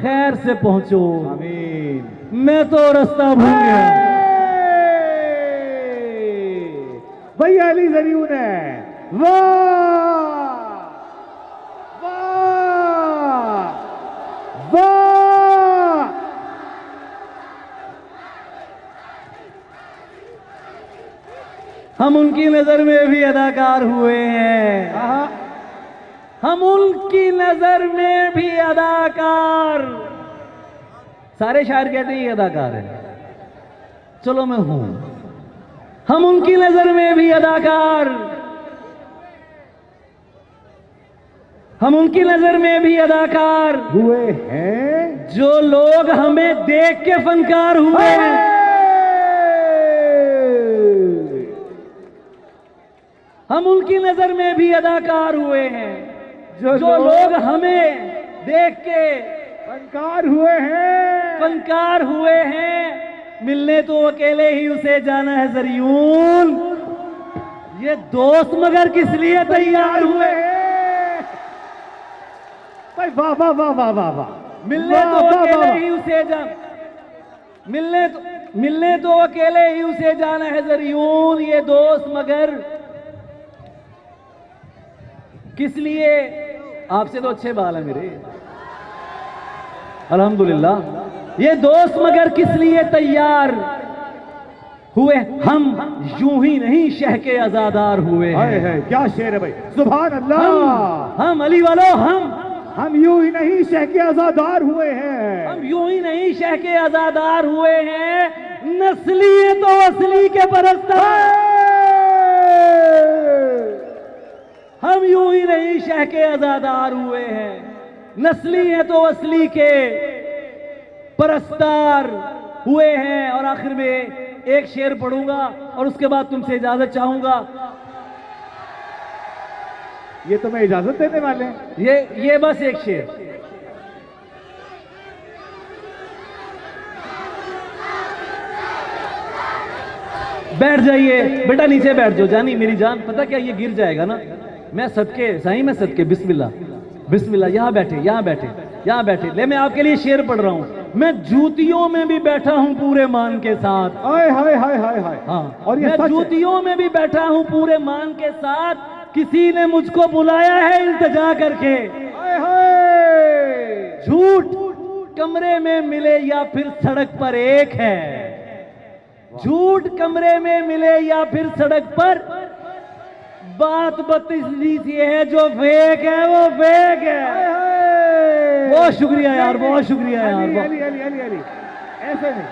खैर से पहुंचो। आमीन। मैं तो रास्ता भूल गया। भैया अली जरीउन है। वाह वाह वाह। हम उनकी नजर में भी अदाकार हुए हैं। हम उनकी नजर में भी अदाकार। सारे शायर कहते हैं ये अदाकार है, चलो मैं हूं। हम उनकी नजर में भी अदाकार, हम उनकी नजर में भी अदाकार हुए हैं जो लोग हमें देख के फनकार हुए हैं। हम उनकी नजर में भी अदाकार हुए हैं जो लोग हमें देख के फनकार हुए हैं। फनकार हुए हैं। मिलने तो अकेले ही उसे जाना है जरियून, ये दोस्त मगर किस लिए तैयार हुए हैं। भाई वाह वाह वाह वाह वाह वाह। मिलने तो अकेले ही उसे मिलने तो अकेले ही उसे जाना है जरियून, ये दोस्त मगर किस लिए। आपसे तो अच्छे बाल है मेरे, अल्हम्दुलिल्लाह। ये दोस्त मगर किस लिए तैयार हुए। हम यूं ही नहीं शह के आजादार हुए हैं। क्या शेर है भाई, सुभान अल्लाह। हम अली वालों, हम यूं ही नहीं शह के आजादार हुए हैं। हम यूं ही नहीं शह के आजादार हुए हैं। नस्ली है तो असली के परस्तर। हम यूं ही नहीं शह के आजादार हुए हैं। नस्ली है तो असली के परस्तार हुए हैं। और आखिर में एक शेर पढ़ूंगा और उसके बाद तुमसे इजाजत चाहूंगा। ये तुम्हें इजाजत देने वाले हैं। ये बस एक शेर। बैठ जाइए बेटा, नीचे बैठ जाओ। जानी मेरी जान, पता क्या ये गिर जाएगा ना। मैं सदके साईं, मैं सदके, बिस्मिल्लाह बिस्मिल्लाह। यहां बैठे, यहां बैठे, यहां बैठे। ले मैं आपके लिए शेर पढ़ रहा हूं। मैं जूतियों में भी बैठा हूं पूरे मान के साथ। हाय हाय हाय हाय हाय। हाँ, और ये मैं जूतियों में भी बैठा हूं पूरे मान के साथ। किसी ने मुझको बुलाया है इल्तिजा करके। हाय हाय। झूठ कमरे में मिले या फिर सड़क पर एक है। झूठ कमरे में मिले या फिर सड़क पर, बात बत्तीसरी सी है, जो फेक है वो फेक है। बहुत शुक्रिया यार, बहुत शुक्रिया यार। अली अली अली अली अली, ऐसे नहीं।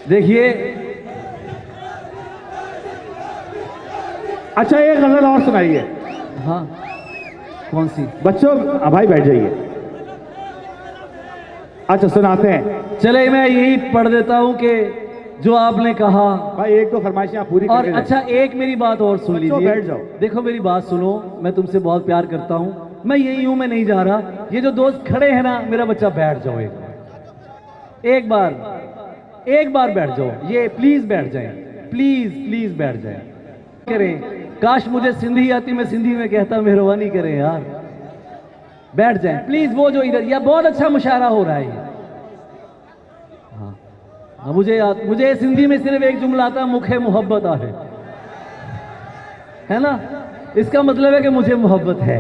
देखिए, अच्छा एक गजल और सुनाइए। हाँ, कौन सी? बच्चों भाई बैठ जाइए। अच्छा सुनाते हैं। चले मैं यही पढ़ देता हूं कि जो आपने कहा भाई, एक तो फरमाइशें आप पूरी और करके अच्छा एक मेरी बात और सुन बच्चों, लीजिए। बैठ जाओ। देखो मेरी बात सुनो, मैं तुमसे बहुत प्यार करता हूं। मैं यही हूं, मैं नहीं जा रहा। ये जो दोस्त खड़े हैं ना, मेरा बच्चा बैठ जाओ। एक बार बैठ जाओ। ये प्लीज बैठ जाएं, प्लीज बैठ जाएं। करें, काश मुझे सिंधी आती, मैं सिंधी में कहता मेहरबानी करें यार। बैठ जाएं प्लीज। वो जो इधर, यह बहुत अच्छा मुशायरा हो रहा है। हाँ, मुझे सिंधी में सिर्फ एक जुमला आता है, मुखे मोहब्बत है ना। इसका मतलब है कि मुझे मोहब्बत है।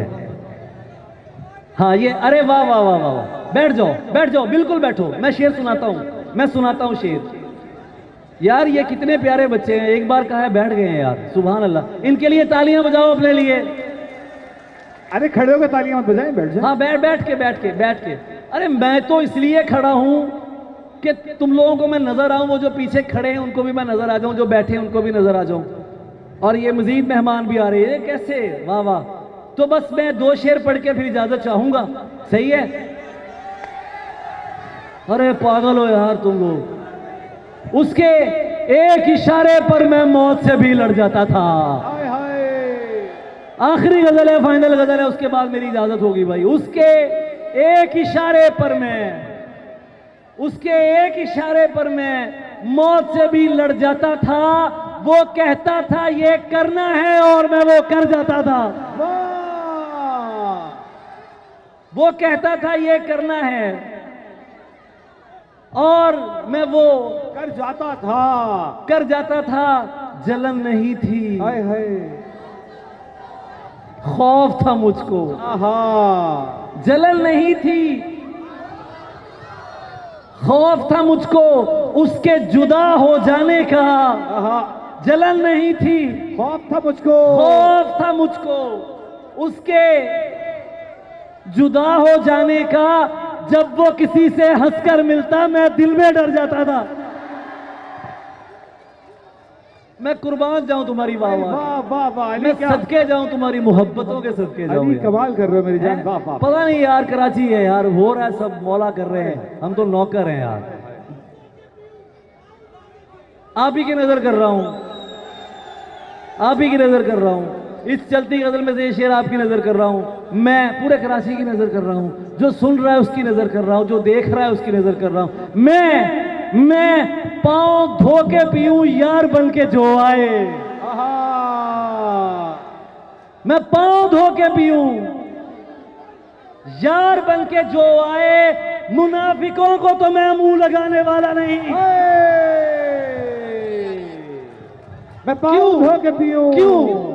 हाँ ये, अरे वाह वाह वाह वाह वाह। बैठ जाओ, बिल्कुल बैठो। मैं शेर सुनाता हूं, शेर। यार ये कितने प्यारे बच्चे हैं, एक बार कहा है बैठ गए हैं यार, सुभान अल्लाह। इनके लिए तालियां बजाओ अपने लिए। अरे खड़े होकर तालियां मत बजाएं, बैठ जाएं। हाँ बैठ के। अरे मैं तो इसलिए खड़ा हूं कि तुम लोगों को मैं नजर आऊं। वो जो पीछे खड़े हैं उनको भी मैं नजर आ जाऊं, जो बैठे हैं उनको भी नजर आ जाऊं। और ये मजीद मेहमान भी आ रहे हैं। कैसे, वाह वाह। तो बस मैं 2 शेर पढ़ के फिर इजाजत चाहूंगा, सही है? अरे पागल हो यार तुम लोग। उसके एक इशारे पर मैं मौत से भी लड़ जाता था। हाय हाय। आखिरी गजल है, फाइनल गजल है, उसके बाद मेरी इजाजत होगी भाई। उसके एक इशारे पर मैं मौत से भी लड़ जाता था। वो कहता था ये करना है और मैं वो कर जाता था। वाह! वो कहता था ये करना है और मैं वो कर जाता था। जलन नहीं थी, हाय हाय। खौफ था मुझको। आहा। जलन नहीं थी, खौफ था मुझको उसके जुदा हो जाने का। आहा। जलन नहीं थी, खौफ था मुझको। खौफ था मुझको उसके जुदा हो जाने का। जब वो किसी से हंसकर मिलता मैं दिल में डर जाता था। मैं कुर्बान जाऊं तुम्हारी वाह वाह, वाह वाह वाह। अली मैं क्या, सदके जाऊं तुम्हारी मोहब्बतों के सदके जाऊं अली यार। कमाल कर रहे हो मेरी जान। वाह वाह। पता नहीं यार, कराची है यार, हो रहा है सब, मौला कर रहे हैं, हम तो नौकर हैं यार। आप ही की नजर कर रहा हूं, आप ही की नजर कर रहा हूं। इस चलती गजल में से ये शेर आपकी नजर कर रहा हूं। मैं पूरे कराची की नजर कर रहा हूं, जो सुन रहा है उसकी नजर कर रहा हूं, जो देख रहा है उसकी नजर कर रहा हूं। मैं पांव धो के पीऊं यार बन के जो आए। आहा। मैं पांव धो के पीऊं यार बन के जो आए। मुनाफिकों को तो मैं मुंह लगाने वाला नहीं। मैं पाँव धो के पीऊं। क्यों?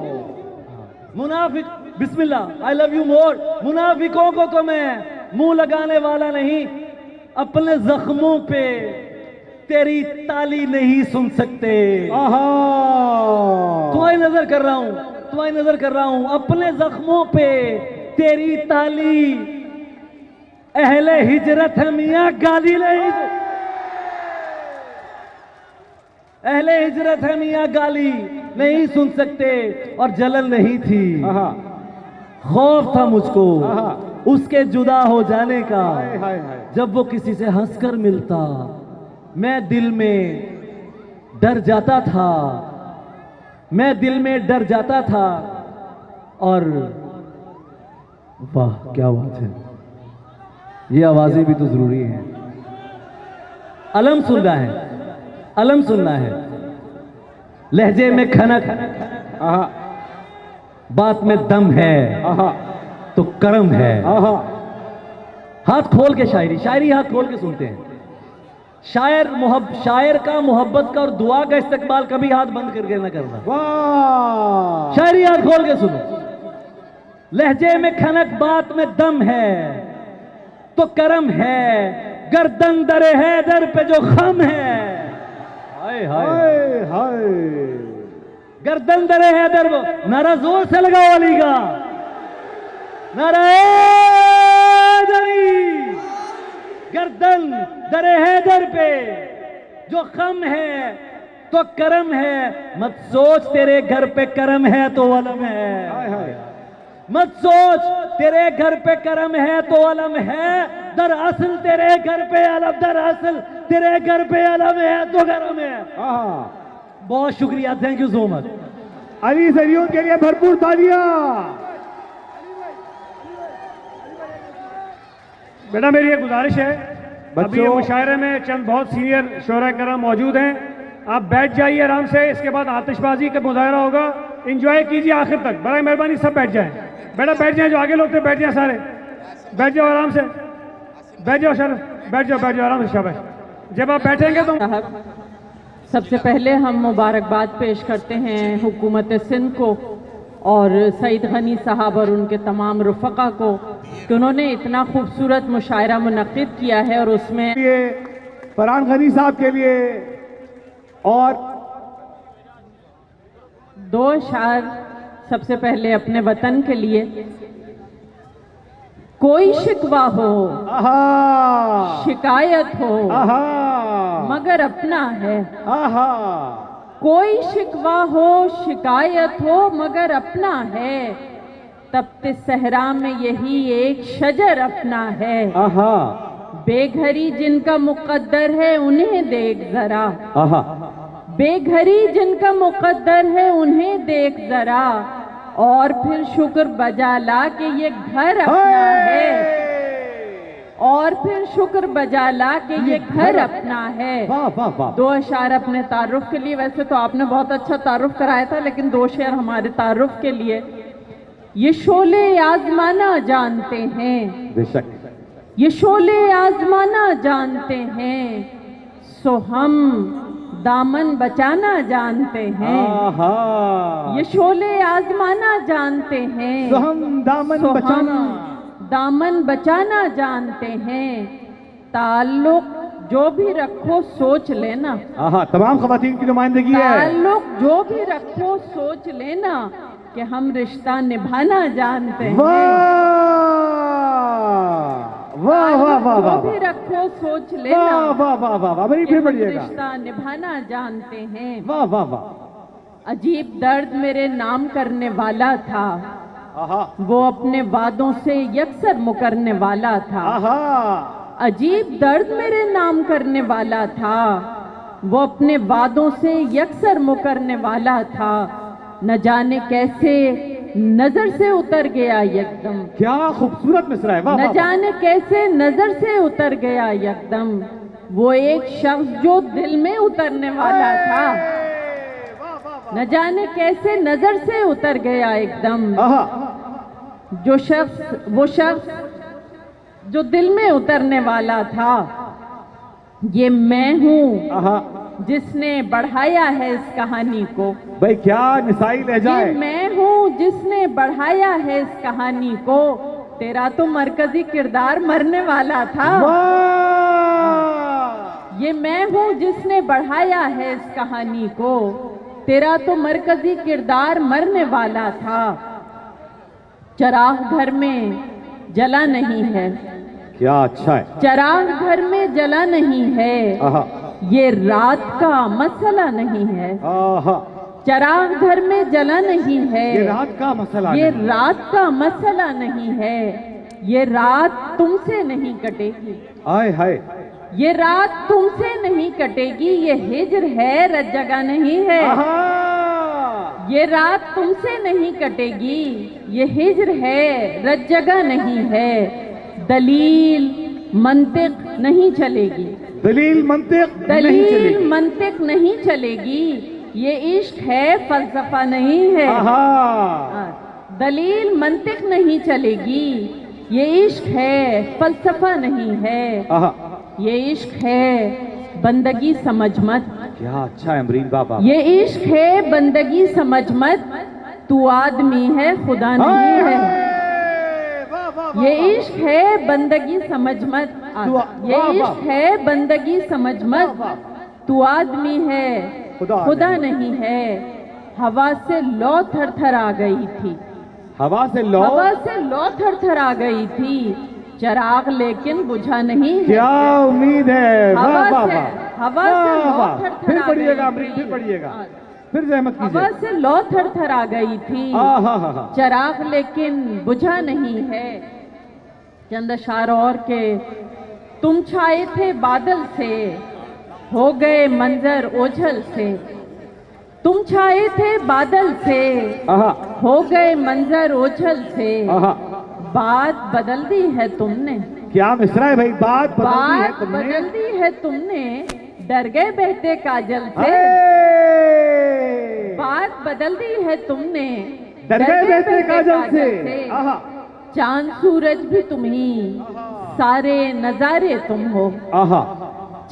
मुनाफिक, बिस्मिल्लाह, आई लव यू मोर। मुनाफिकों को तो मैं मुंह लगाने वाला नहीं। अपने जख्मों पे तेरी ताली नहीं सुन सकते। आहा। तुम्हारी नजर कर रहा हूं, तुम्हारी नजर कर रहा हूं। अपने जख्मों पे तेरी ताली अहले हिजरत है मियां गाली नहीं। अहले हिजरत है मियां गाली नहीं सुन सकते। और जलन नहीं थी, आहा। खौफ था मुझको आहा। उसके जुदा हो जाने का। हाय हाय हाय। जब वो किसी से हंसकर मिलता मैं दिल में डर जाता था, मैं दिल में डर जाता था। और वाह क्या बात है, ये आवाजें भी तो जरूरी हैं। अलम सुनना है, अलम सुनना है। लहजे में खनक, आहा। बात में दम है आहा। तो करम है। आहा। हाथ खोल के शायरी, शायरी हाथ खोल के सुनते हैं। शायर का मोहब्बत का और दुआ का इस्तकबाल कभी हाथ बंद करके ना करना। वाह। शायरी हाथ खोल के सुनो। लहजे में खनक, बात में दम है तो करम है। गर्दन दरे हैदर पे जो खम है। हाय हाय हाय हाय। गर्दन दरे हैदर, वो नारा जोर से लगाओ अली का नारा। गर्दन दरे हैदर पे जो खम है तो करम है। मत सोच तेरे घर पे करम है तो अलम है। हाय हाय। मत सोच तेरे घर पे करम है तो अलम है। दरअसल तेरे घर पे अलम, दरअसल तेरे घर पे अलम है तो करम है। आहा। बहुत शुक्रिया, thank you so much. Ali सरियों के लिए भरपूर तालियां। बेटा मेरी एक गुजारिश है, अभी ये बच्चों, मुशायरे में चंद बहुत सीनियर शोरा करम मौजूद हैं। आप बैठ जाइए आराम से, इसके बाद आतिशबाजी का मुजाहरा होगा। एंजॉय कीजिए आखिर तक, बड़ा मेहरबानी सब बैठ जाएं। बेटा बैठ जाएं, जो आगे लोग थे बैठ जाएं, सारे बैठ जाओ आराम से, बैठ जाओ सर, बैठ जाओ आराम से शाबाश। जब आप बैठेंगे तो साहब, सबसे पहले हम मुबारकबाद पेश करते हैं हुकूमत सिंध को और सईद गनी साहब और उनके तमाम रुफ़क़ा को कि उन्होंने इतना खूबसूरत मुशायरा मुनक़्क़िद किया है। और उसमें लिए फरहान गनी साहब के लिए और दो शायर सबसे पहले अपने वतन के लिए। कोई शिकवा हो, आहा। शिकायत हो, आहा। मगर अपना है। आहा। कोई शिकवा हो, शिकायत हो, मगर अपना है। तपते सहरा में यही एक शजर अपना है। आहा। बेघरी जिनका मुकद्दर है उन्हें देख जरा। आहा। बेघरी जिनका मुकद्दर है उन्हें देख जरा। और फिर शुक्र बजा ला कि ये घर अपना है। और फिर शुक्र बजा ला कि ये घर अपना है। वाह वाह वाह। 2 अशार अपने तारुफ के लिए, वैसे तो आपने बहुत अच्छा तारुफ कराया था, लेकिन 2 शेर हमारे तारुफ के लिए। ये शोले आजमाना जानते हैं, बेशक ये शोले आजमाना जानते हैं, सो हम दामन बचाना जानते हैं। आहा। ये शोले आजमाना जानते हैं, तो हम दामन सो हम बचाना दामन बचाना जानते हैं। ताल्लुक जो भी रखो सोच लेना, आहा, तमाम खवातीन की नुमाइंदगी है। ताल्लुक जो भी रखो सोच लेना कि हम रिश्ता निभाना जानते हैं। वाह वाह वाह वाह जो भी वाह रखो सोच वाह लेना वाह वाह वाह वाह। मेरी कि फिर हम पढ़िएगा। रिश्ता निभाना जानते हैं। वाह वाह वाह। अजीब दर्द मेरे नाम करने वाला था, आहा वो अपने वादों से यकसर मुकरने वाला था। आहा। अजीब दर्द मेरे नाम करने वाला था, वो अपने वादों से यकसर मुकरने वाला था। न जाने कैसे नजर से उतर गया यकदम, क्या खूबसूरत मिसरा है। वाह न वाह। जाने कैसे नजर से उतर गया यकदम, वो एक शख्स जो दिल में उतरने वाला था। न जाने कैसे नजर से उतर गया एकदम, आहा वो शख्स जो दिल में उतरने वाला था। ये मैं हूँ आहा। जिसने बढ़ाया है इस कहानी को, भाई क्या निसाई ले ये जाए। मैं हूँ जिसने बढ़ाया है इस कहानी को। तेरा तो मरकजी किरदार मरने वाला था। वाह। ये मैं हूँ जिसने बढ़ाया है इस कहानी को। तेरा तो मरकजी किरदार मरने वाला था। चिराग घर में जला नहीं है, क्या अच्छा है। चिराग घर में जला नहीं है, आहा ये रात का मसला नहीं है। आहा। चिराग घर में जला नहीं है, ये रात का मसला ये नहीं। रात का मसला नहीं है। ये रात तुमसे नहीं कटेगी, आय हाय। ये रात तुमसे नहीं कटेगी। ये हिज्र है, रत जगह नहीं है। आहा। ये रात तुमसे नहीं कटेगी, ये हिज्र है, रत जगह नहीं है। दलील मंतिक नहीं चलेगी, दलील मंतिक नहीं दलील चलेगी। मंतिक नहीं चलेगी। ये इश्क है, फलसफा नहीं है। आहा। दलील मंतिक नहीं चलेगी। ये इश्क है, फलसफा नहीं है। आहा। ये इश्क है, बंदगी समझ मत। क्या अच्छा है अमरीन बाबा। ये इश्क है, बंदगी समझ मत। तू आदमी है, खुदा नहीं है। वाह वाह वाह। ये इश्क है, बंदगी समझ मत। ये वाह, वाह। इश्क है, बंदगी समझ मत। तू आदमी है, खुदा नहीं है। हवा से लौ थर थर आ गई थी, हवा से लो। हवा से लौ थर थर आ गई थी। चिराग लेकिन बुझा नहीं है। क्या उम्मीद है। वाह हवा वाह से वाह। हवा से वाह, लौ वाह। थर थर फिर आ पढ़िएगा गई अमरीन, थी। फिर पढ़िएगा। फिर जहमत हवा कीजिए। से लौ थर थर आ गई थी, आहा हा हा। चिराग लेकिन बुझा नहीं है। चंद अशार और के, तुम छाए थे बादल से, हो गए मंजर ओझल से। तुम छाए थे बादल से, आहा हो गए मंजर ओझल से। आहा। बात बदल दी है तुमने, क्या मिसरा है भाई। बात बदल दी है बात तुमने। बदल दी है तुमने। डर गए बहते काजल से, हे! बात बदल दी है तुमने। डर गए बहते काजल से। आहा। चांद सूरज भी तुम ही, सारे नजारे तुम हो। आहा।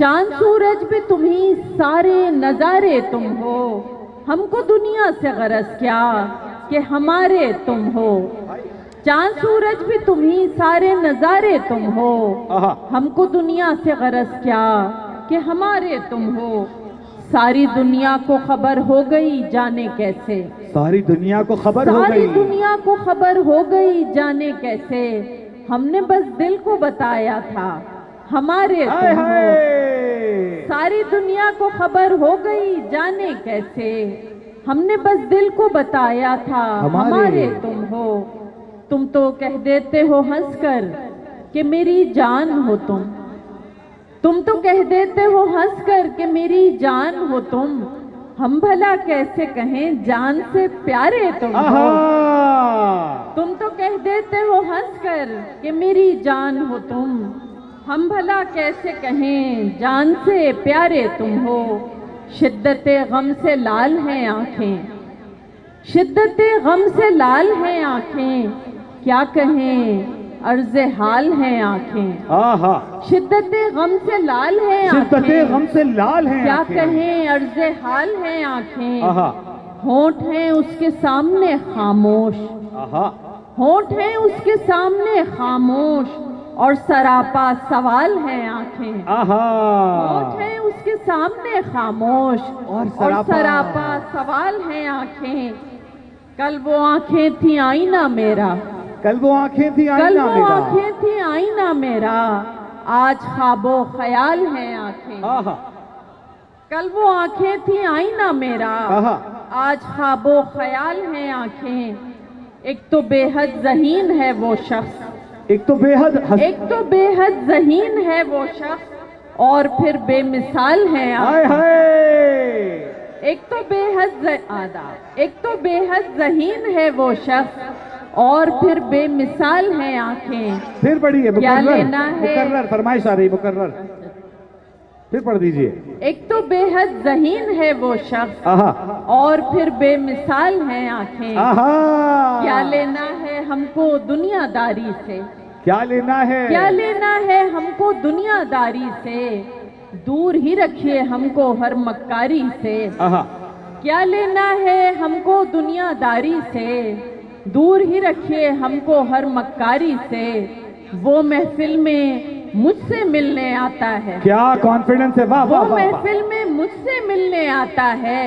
चांद सूरज भी तुम ही, सारे नजारे तुम हो। हमको दुनिया से गरज क्या कि हमारे तुम हो। चांद सूरज भी तुम ही, सारे नजारे तुम हो। आहा। हमको दुनिया से गरज क्या कि हमारे तुम हो। सारी दुनिया को खबर हो गई जाने कैसे, सारी दुनिया को खबर हो सारी गई। दुनिया को खबर हो गई जाने कैसे। हमने बस दिल को बताया था हमारे हाय तुम हो। हाय। सारी दुनिया को खबर हो गई जाने कैसे। हमने बस दिल को बताया था हमारे तुम हो। तुम तो कह देते हो हंसकर कि मेरी जान हो तुम। तुम तो कह देते हो हंसकर कि मेरी जान हो तुम। हम भला कैसे कहें जान से प्यारे तुम हो। आहा। तुम तो कह देते हो हंसकर कि मेरी जान हो तुम। हम भला कैसे कहें जान से प्यारे तुम हो, शिद्दते गम से लाल हैं आंखें, शिद्दते गम से लाल हैं आंखें, क्या कहें अर्ज़े हाल हैं आंखें। आहा, शिद्दते गम से लाल हैं शिद्दते आंखें, गम से लाल हैं क्या आंखें। कहें अर्ज़े हाल हैं आंखें। आहा, होंठ हैं उसके सामने खामोश, आहा, होंठ हैं उसके सामने खामोश, और सरापा सवाल हैं आंखें। आहा, होंठ हैं उसके सामने खामोश और सरापा सवाल हैं आंखें। कल वो आंखें थी आईना मेरा, कल वो आंखें थी कल आईना वो मेरा। आंखें थी आईना मेरा, आज ख्वाबो ख्याल हैं आंखें। आहा, कल वो आंखें थी आईना मेरा, आहा, आज ख्वाबो ख्याल हैं आंखें। एक तो बेहद ज़हीन है वो शख्स, एक तो बेहद एक तो बेहद ज़हीन है वो शख्स, और फिर बेमिसाल है हाय आंखें। हाय। एक तो एक तो बेहद ज़हीन है वो शख्स, और फिर बेमिसाल है आंखें। फिर पढ़िए, क्या मुकर्रर, लेना है? मुकर्रर, फरमाइश आ रही, मुकर्रर, फिर पढ़ दीजिए। एक तो बेहद ज़हीन है वो शख्स, आहा, और फिर बेमिसाल है आंखें। आहा, क्या लेना है हमको दुनियादारी से, क्या लेना है? क्या लेना है हमको दुनियादारी से, दूर ही रखिए हमको हर मक्कारी से। आहा, क्या लेना है हमको दुनियादारी से, दूर ही रखिए हमको हर मक्कारी से। वो महफिल में मुझसे मिलने आता है, क्या कॉन्फिडेंस है, वाह वो वाह वाह वाह। महफिल में मुझसे मिलने आता है,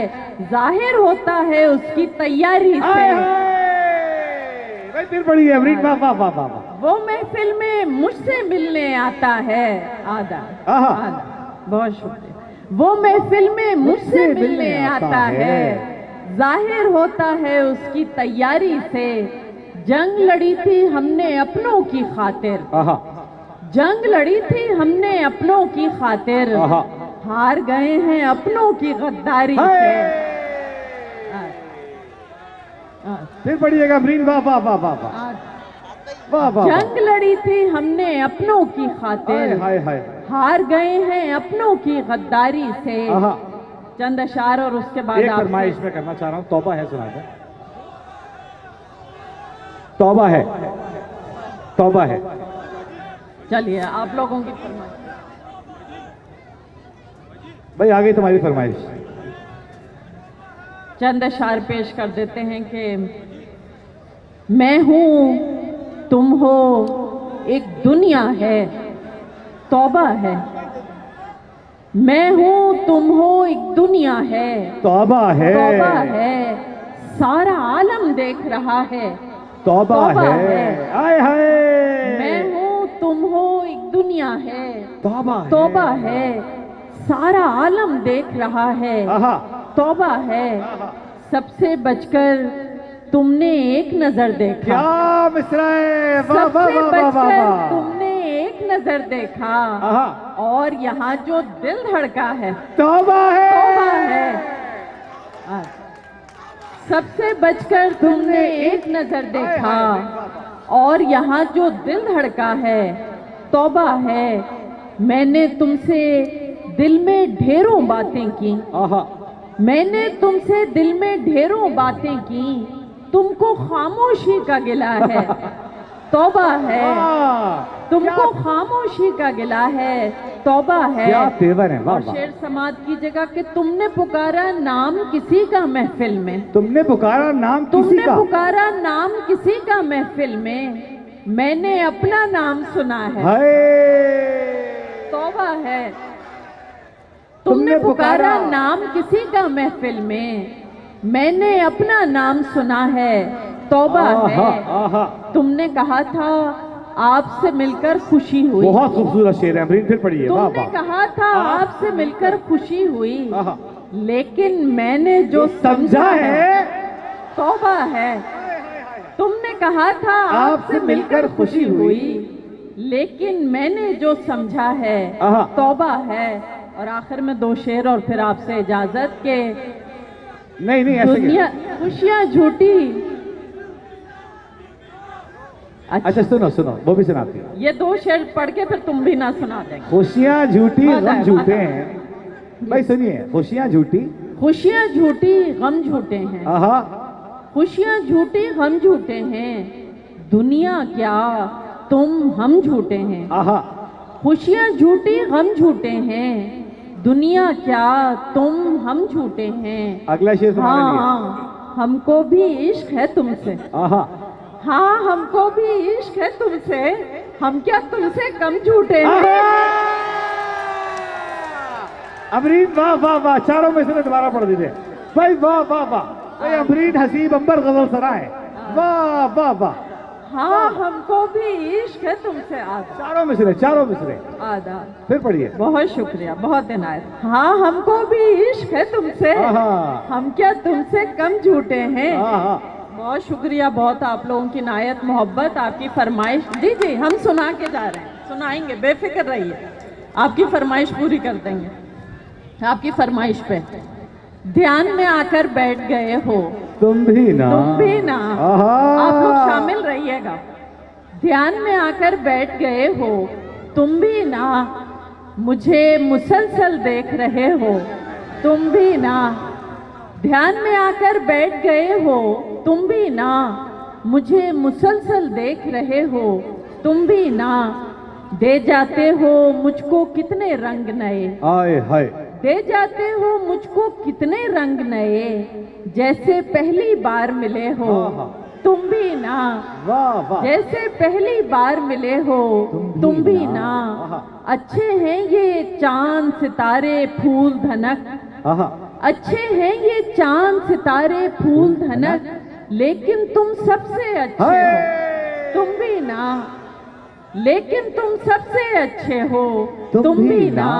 जाहिर होता है उसकी तैयारी हाय से। हाय। भाई फिर पढ़िए अमरीन, वाह वाह वाह वाह वाह। वो महफिल में मुझसे मिलने आता है, आधा आहा, आधा, बहुत शुक्रिया। वो महफिल में मुझसे मिलने आता है, जाहिर होता है उसकी तैयारी से। जंग लड़ी थी हमने अपनों की खातिर, आहा, जंग लड़ी थी हमने अपनों की खातिर, आहा, हार गए हैं अपनों की गद्दारी हाय। से। फिर पढ़िएगा अमरीन, वाह वाह वाह वाह वाह वाह वाह। जंग लड़ी थी हमने अपनों की हाय खातिर, हाय हाय। हार गए हैं अपनों की गद्दारी से। आहा, चंद अशार और उसके बाद एक आप फरमाइश में करना चाह रहा हूँ, तौबा है, सुना दे। तौबा है, तौबा है। चलिए आप लोगों की फरमाइश। भाई आ गई तुम्हारी फरमाइश। चंद अशार पेश कर देते हैं कि मैं हूँ तुम हो एक दुनिया है, तौबा है। मैं हूँ तुम हो एक दुनिया है, तौबा है, तौबा है। सारा आलम देख रहा है, तौबा तौबा है। है। हाय हाय। मैं हूँ तुम हो एक दुनिया है, तौबा है, तौबा है। सारा आलम देख रहा है, आहा, तौबा है। सबसे बचकर तुमने एक नजर देखा, क्या मिसरा है, वाह वाह सबसे वाह वाह वाह बचकर वाह। तुमने एक नजर देखा, आहा, और यहाँ जो दिल धड़का है, तौबा है, तौबा है। सबसे बचकर तुमने एक नजर देखा, और यहाँ जो दिल धड़का है, तौबा है। मैंने तुमसे दिल में ढेरों बातें की, आहा, मैंने तुमसे दिल में ढेरों बातें की, तुमको खामोशी का गिला है, तौबा है। वाह, तुमको खामोशी का गिला है, तौबा है। क्या तेवर है, वाह और वाह। शेर समात की जगह कि तुमने पुकारा नाम किसी का महफिल में, तुमने पुकारा नाम किसी तुमने का, पुकारा नाम किसी का महफिल में, मैंने अपना नाम सुना है, हाय। तौबा है। तुमने पुकारा नाम किसी का महफिल में, मैंने अपना नाम सुना है, तौबा आहा, है। आहा। तुमने कहा था आपसे मिलकर खुशी हुई, बहुत खूबसूरत शेर है अमरीन, फिर पढ़िए, वाह तुमने वाह। कहा था आपसे मिलकर खुशी हुई, आहा, लेकिन मैंने जो समझा है, तौबा है। तुमने कहा था आपसे मिलकर खुशी हुई, लेकिन मैंने जो समझा है, आहा। तौबा है। और आखिर में दो शेर और फिर आपसे इजाजत के नहीं नहीं ऐसे दुनिया खुशियां झूठी, अच्छा सुनो सुनो, वो भी सुनाती हूँ। ये 2 शेर पढ़ के फिर तुम भी ना सुना देंगे। खुशियाँ झूठी बहुत गम है, झूठे बहुत है। हैं। भाई सुनिए, खुशियाँ झूठी, खुशियाँ झूठी गम झूठे हैं, आहा, खुशियाँ झूठी गम झूठे हैं, दुनिया क्या तुम हम झूठे हैं। आहा, खुशियाँ झूठी गम झूठे हैं, दुनिया क्या तुम हम झूठे हैं। अगला शेर तुम्हारे लिए। हाँ हमको भी इश्क है तुमसे, आहा, हाँ हमको भी इश्क है तुमसे, हम क्या तुमसे कम झूठे हैं। अमरीन वाह वाह वाह, चारों में से दोबारा पढ़ दीजिए भाई, वाह वाह वाह। भाई अमरीन हसीब अंबर गजल सराय, वाह वाह वाह। हाँ हमको भी इश्क है तुमसे आधा चारों मिसरे, चारों मिसरे, आधा। फिर पढ़िए। बहुत शुक्रिया, बहुत इनायत। हाँ हमको भी इश्क है तुमसे, आहा, हम क्या तुमसे कम झूठे हैं। आहा, बहुत शुक्रिया, बहुत आप लोगों की इनायत मोहब्बत, आपकी फरमाइश। जी जी हम सुना के जा रहे हैं, सुनाएंगे, बेफिक्र रहिए, आपकी फरमाइश पूरी कर देंगे। आपकी फरमाइश पे ध्यान में आकर बैठ गए हो तुम भी ना, तुम भी ना, आहा, आप लोग शामिल रहिएगा। ध्यान में आकर बैठ गए हो तुम भी ना, मुझे मुसलसल देख रहे हो तुम भी ना। ध्यान में आकर बैठ गए हो तुम भी ना, मुझे मुसलसल देख रहे हो तुम भी ना। दे जाते हो मुझको कितने रंग नए, आए हाय, दे जाते हो मुझको कितने रंग नए, जैसे पहली बार मिले हो आहा, तुम भी ना, वाह वाह, जैसे पहली बार मिले हो तुम भी ना। आहा, अच्छे हैं ये चांद सितारे फूल धनक, आहा, अच्छे हैं ये चांद सितारे फूल धनक, लेकिन तुम सबसे अच्छे हाय, हो तुम भी ना, लेकिन तुम सबसे अच्छे हो तुम भी ना।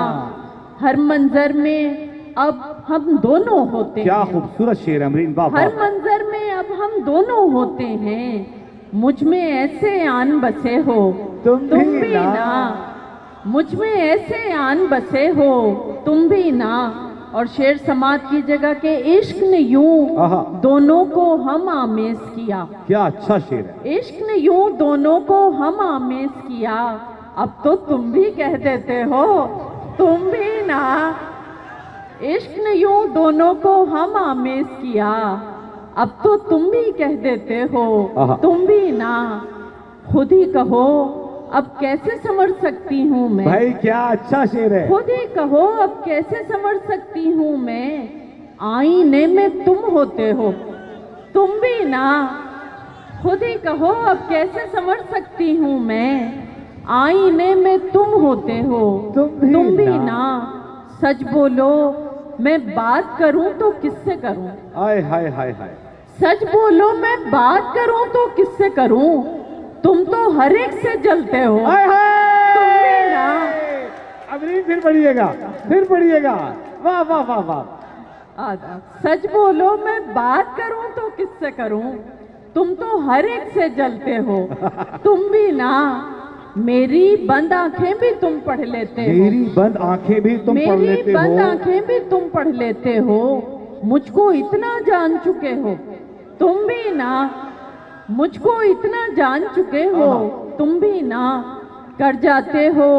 हर मंजर में अब हम दोनों होते क्या हैं, खूबसूरत शेर अमरीन, वाह हर वाह, मंजर में अब हम दोनों होते हैं, मुझ में ऐसे आन बसे हो तुम भी ना, मुझ में ऐसे आन बसे हो तुम भी ना। और शेर समात की जगह के इश्क ने यूं आहा, दोनों को हम आमेज किया, क्या अच्छा शेर है। इश्क ने यूं दोनों को हम आमेज किया, अब तो तुम भी कह देते हो तुम भी ना। इश्क ने यूं दोनों को हम आमेज किया, अब तो तुम भी कह देते हो आहा, तुम भी ना। खुद ही कहो अब कैसे समझ सकती हूँ मैं, भाई क्या अच्छा शेर है। खुद ही कहो अब कैसे समझ सकती हूँ मैं, आईने में तुम होते हो तुम भी ना। खुद ही कहो अब कैसे समझ सकती हूँ मैं, आईने में तुम होते हो तुम भी ना। सच बोलो मैं बात करूं तो किससे करूं, आय हाय हाय हाय, सच बोलो मैं बात करूं तो किससे करूं, तुम तो हर एक से जलते हो आय हाय, तुम भी ना। अमरीन फिर पढ़िएगा, फिर पढ़िएगा, वाह वाह वाह वाह। आधा। सच बोलो मैं बात करूं तो किससे करूं, तुम तो हर एक से जलते हो तुम भी ना। मेरी बंद आंखें भी तुम पढ़ लेते हो, मेरी बंद आंखें भी तुम पढ़ मेरी लेते बंद हो, आंखें भी तुम पढ़ लेते हो, मुझको इतना जान चुके हो तुम भी ना, मुझको इतना जान चुके हो तुम भी ना। कर जाते हो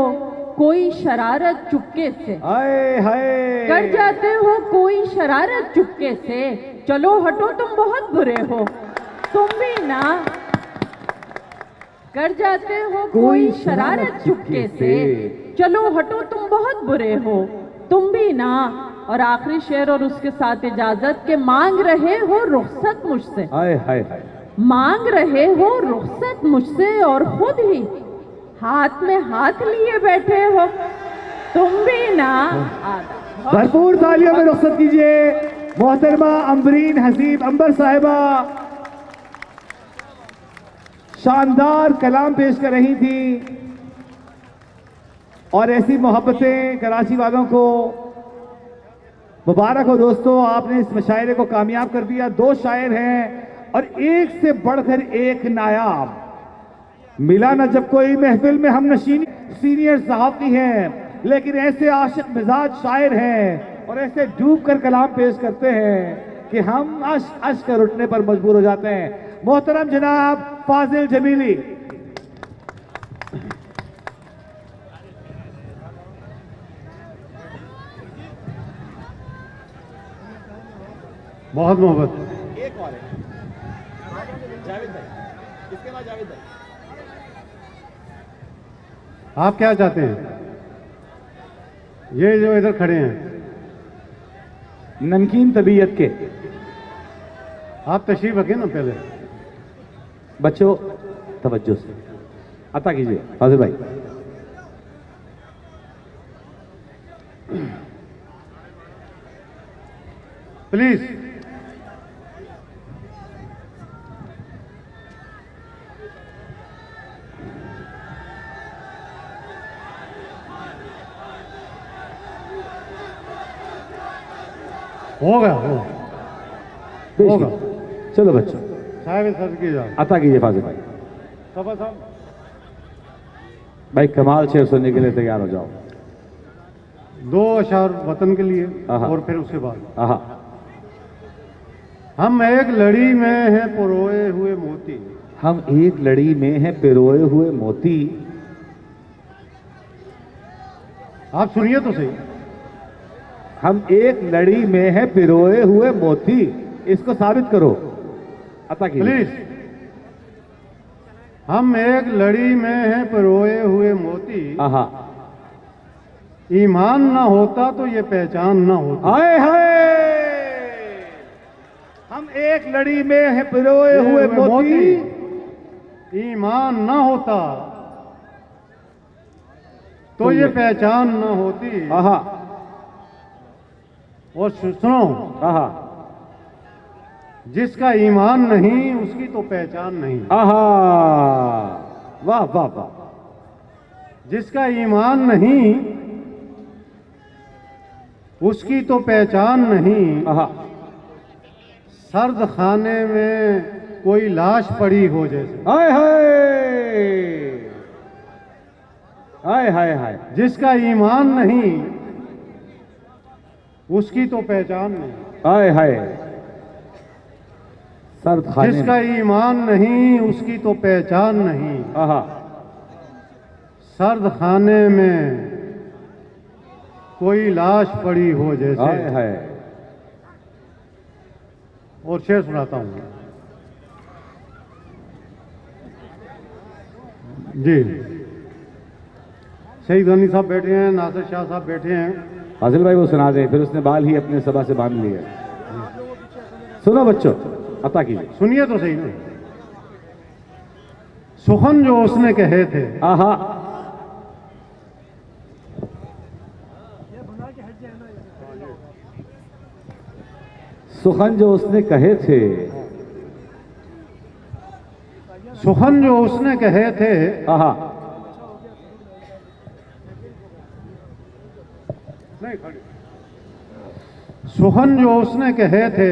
कोई शरारत चुपके से, आय हाय, कर जाते हो कोई शरारत चुपके से, चलो हटो तुम बहुत बुरे हो तुम भी ना। कर जाते हो कोई शरारत चुपके से, चलो हटो तुम बहुत बुरे हो तुम भी ना। और आखिरी शेर और उसके साथ इजाजत के, मांग रहे हो रुखसत मुझसे, आय हाय हाय, मांग रहे हो रुखसत मुझसे, और खुद ही हाथ में हाथ लिए बैठे हो तुम भी ना। भरपूर तालियों में रुखसत कीजिए मोहतरमा अमरीन हसीब अंबर साहिबा, शानदार कलाम पेश कर रही थी, और ऐसी मोहब्बतें कराची वालों को मुबारक हो दोस्तों, आपने इस मुशायरे को कामयाब कर दिया। 2 शायर हैं और एक से बढ़कर एक नायाब, मिला न जब कोई महफिल में हम नशीनी सीनियर सहाफी हैं, लेकिन ऐसे आशिक मिजाज शायर हैं और ऐसे डूब कर कलाम पेश करते हैं कि हम अश्क कर उठने पर मजबूर हो जाते हैं। मोहतरम जनाब फाजिल जमीली, बहुत मोहब्बत। एक और है जावेद भाई, इसके बाद जावेद भाई। आप क्या चाहते हैं? ये जो इधर खड़े हैं, नमकीन तबीयत के आप तशरीफ रखें ना पहले। बच्चों तवज्जो से अता कीजिए फाजिल भाई। प्लीज। होगा होगा। चलो बच्चों साहिब सर की जाओ। अता कीजिए फाजिल भाई। सफा साहब भाई कमाल शेर सुनने के लिए तैयार हो जाओ। 2 अशार वतन के लिए आहा। और फिर उसके बाद आहा। हम एक लड़ी में हैं पुरोए हुए मोती। हम एक लड़ी में हैं पिरोए हुए मोती। आप सुनिए तो सही। हम एक लड़ी में हैं पिरोए हुए मोती। इसको साबित करो। अता कीजिए प्लीज। हम एक लड़ी में हैं पिरोए हुए मोती। आहा। ईमान ना होता तो ये पहचान ना होती। आए हाय। हम एक लड़ी में हैं पिरोए हुए मोती। ईमान ना होता तो ये पहचान ना होती। आहा। और सुनो, आहा। जिसका ईमान नहीं उसकी तो पहचान नहीं। आहा। वाह वाह वाह। जिसका ईमान नहीं उसकी तो पहचान नहीं। आहा। सर्द खाने में कोई लाश पड़ी हो जैसे। हाय हाय। हाय हाय हाय। जिसका ईमान नहीं उसकी तो पहचान नहीं। हाय हाय। सर्द खाने जिसका ईमान नहीं उसकी तो पहचान नहीं। आहा। सर्द खाने में कोई लाश पड़ी हो जैसे। हाय हाय। और शेर सुनाता हूं जी। सईद गनी साहब बैठे हैं, नासिर शाह साहब बैठे हैं। फाजिल भाई वो सुना दें, फिर उसने बाल ही अपने सभा से बांध लिए। सुनो बच्चों अता कीजिए। सुनिए तो सही ना। सुखन जो उसने कहे थे। आहा। सुखन जो उसने कहे थे। सुखन जो उसने कहे थे। आहा। नहीं खड़ी। सुखन जो उसने कहे थे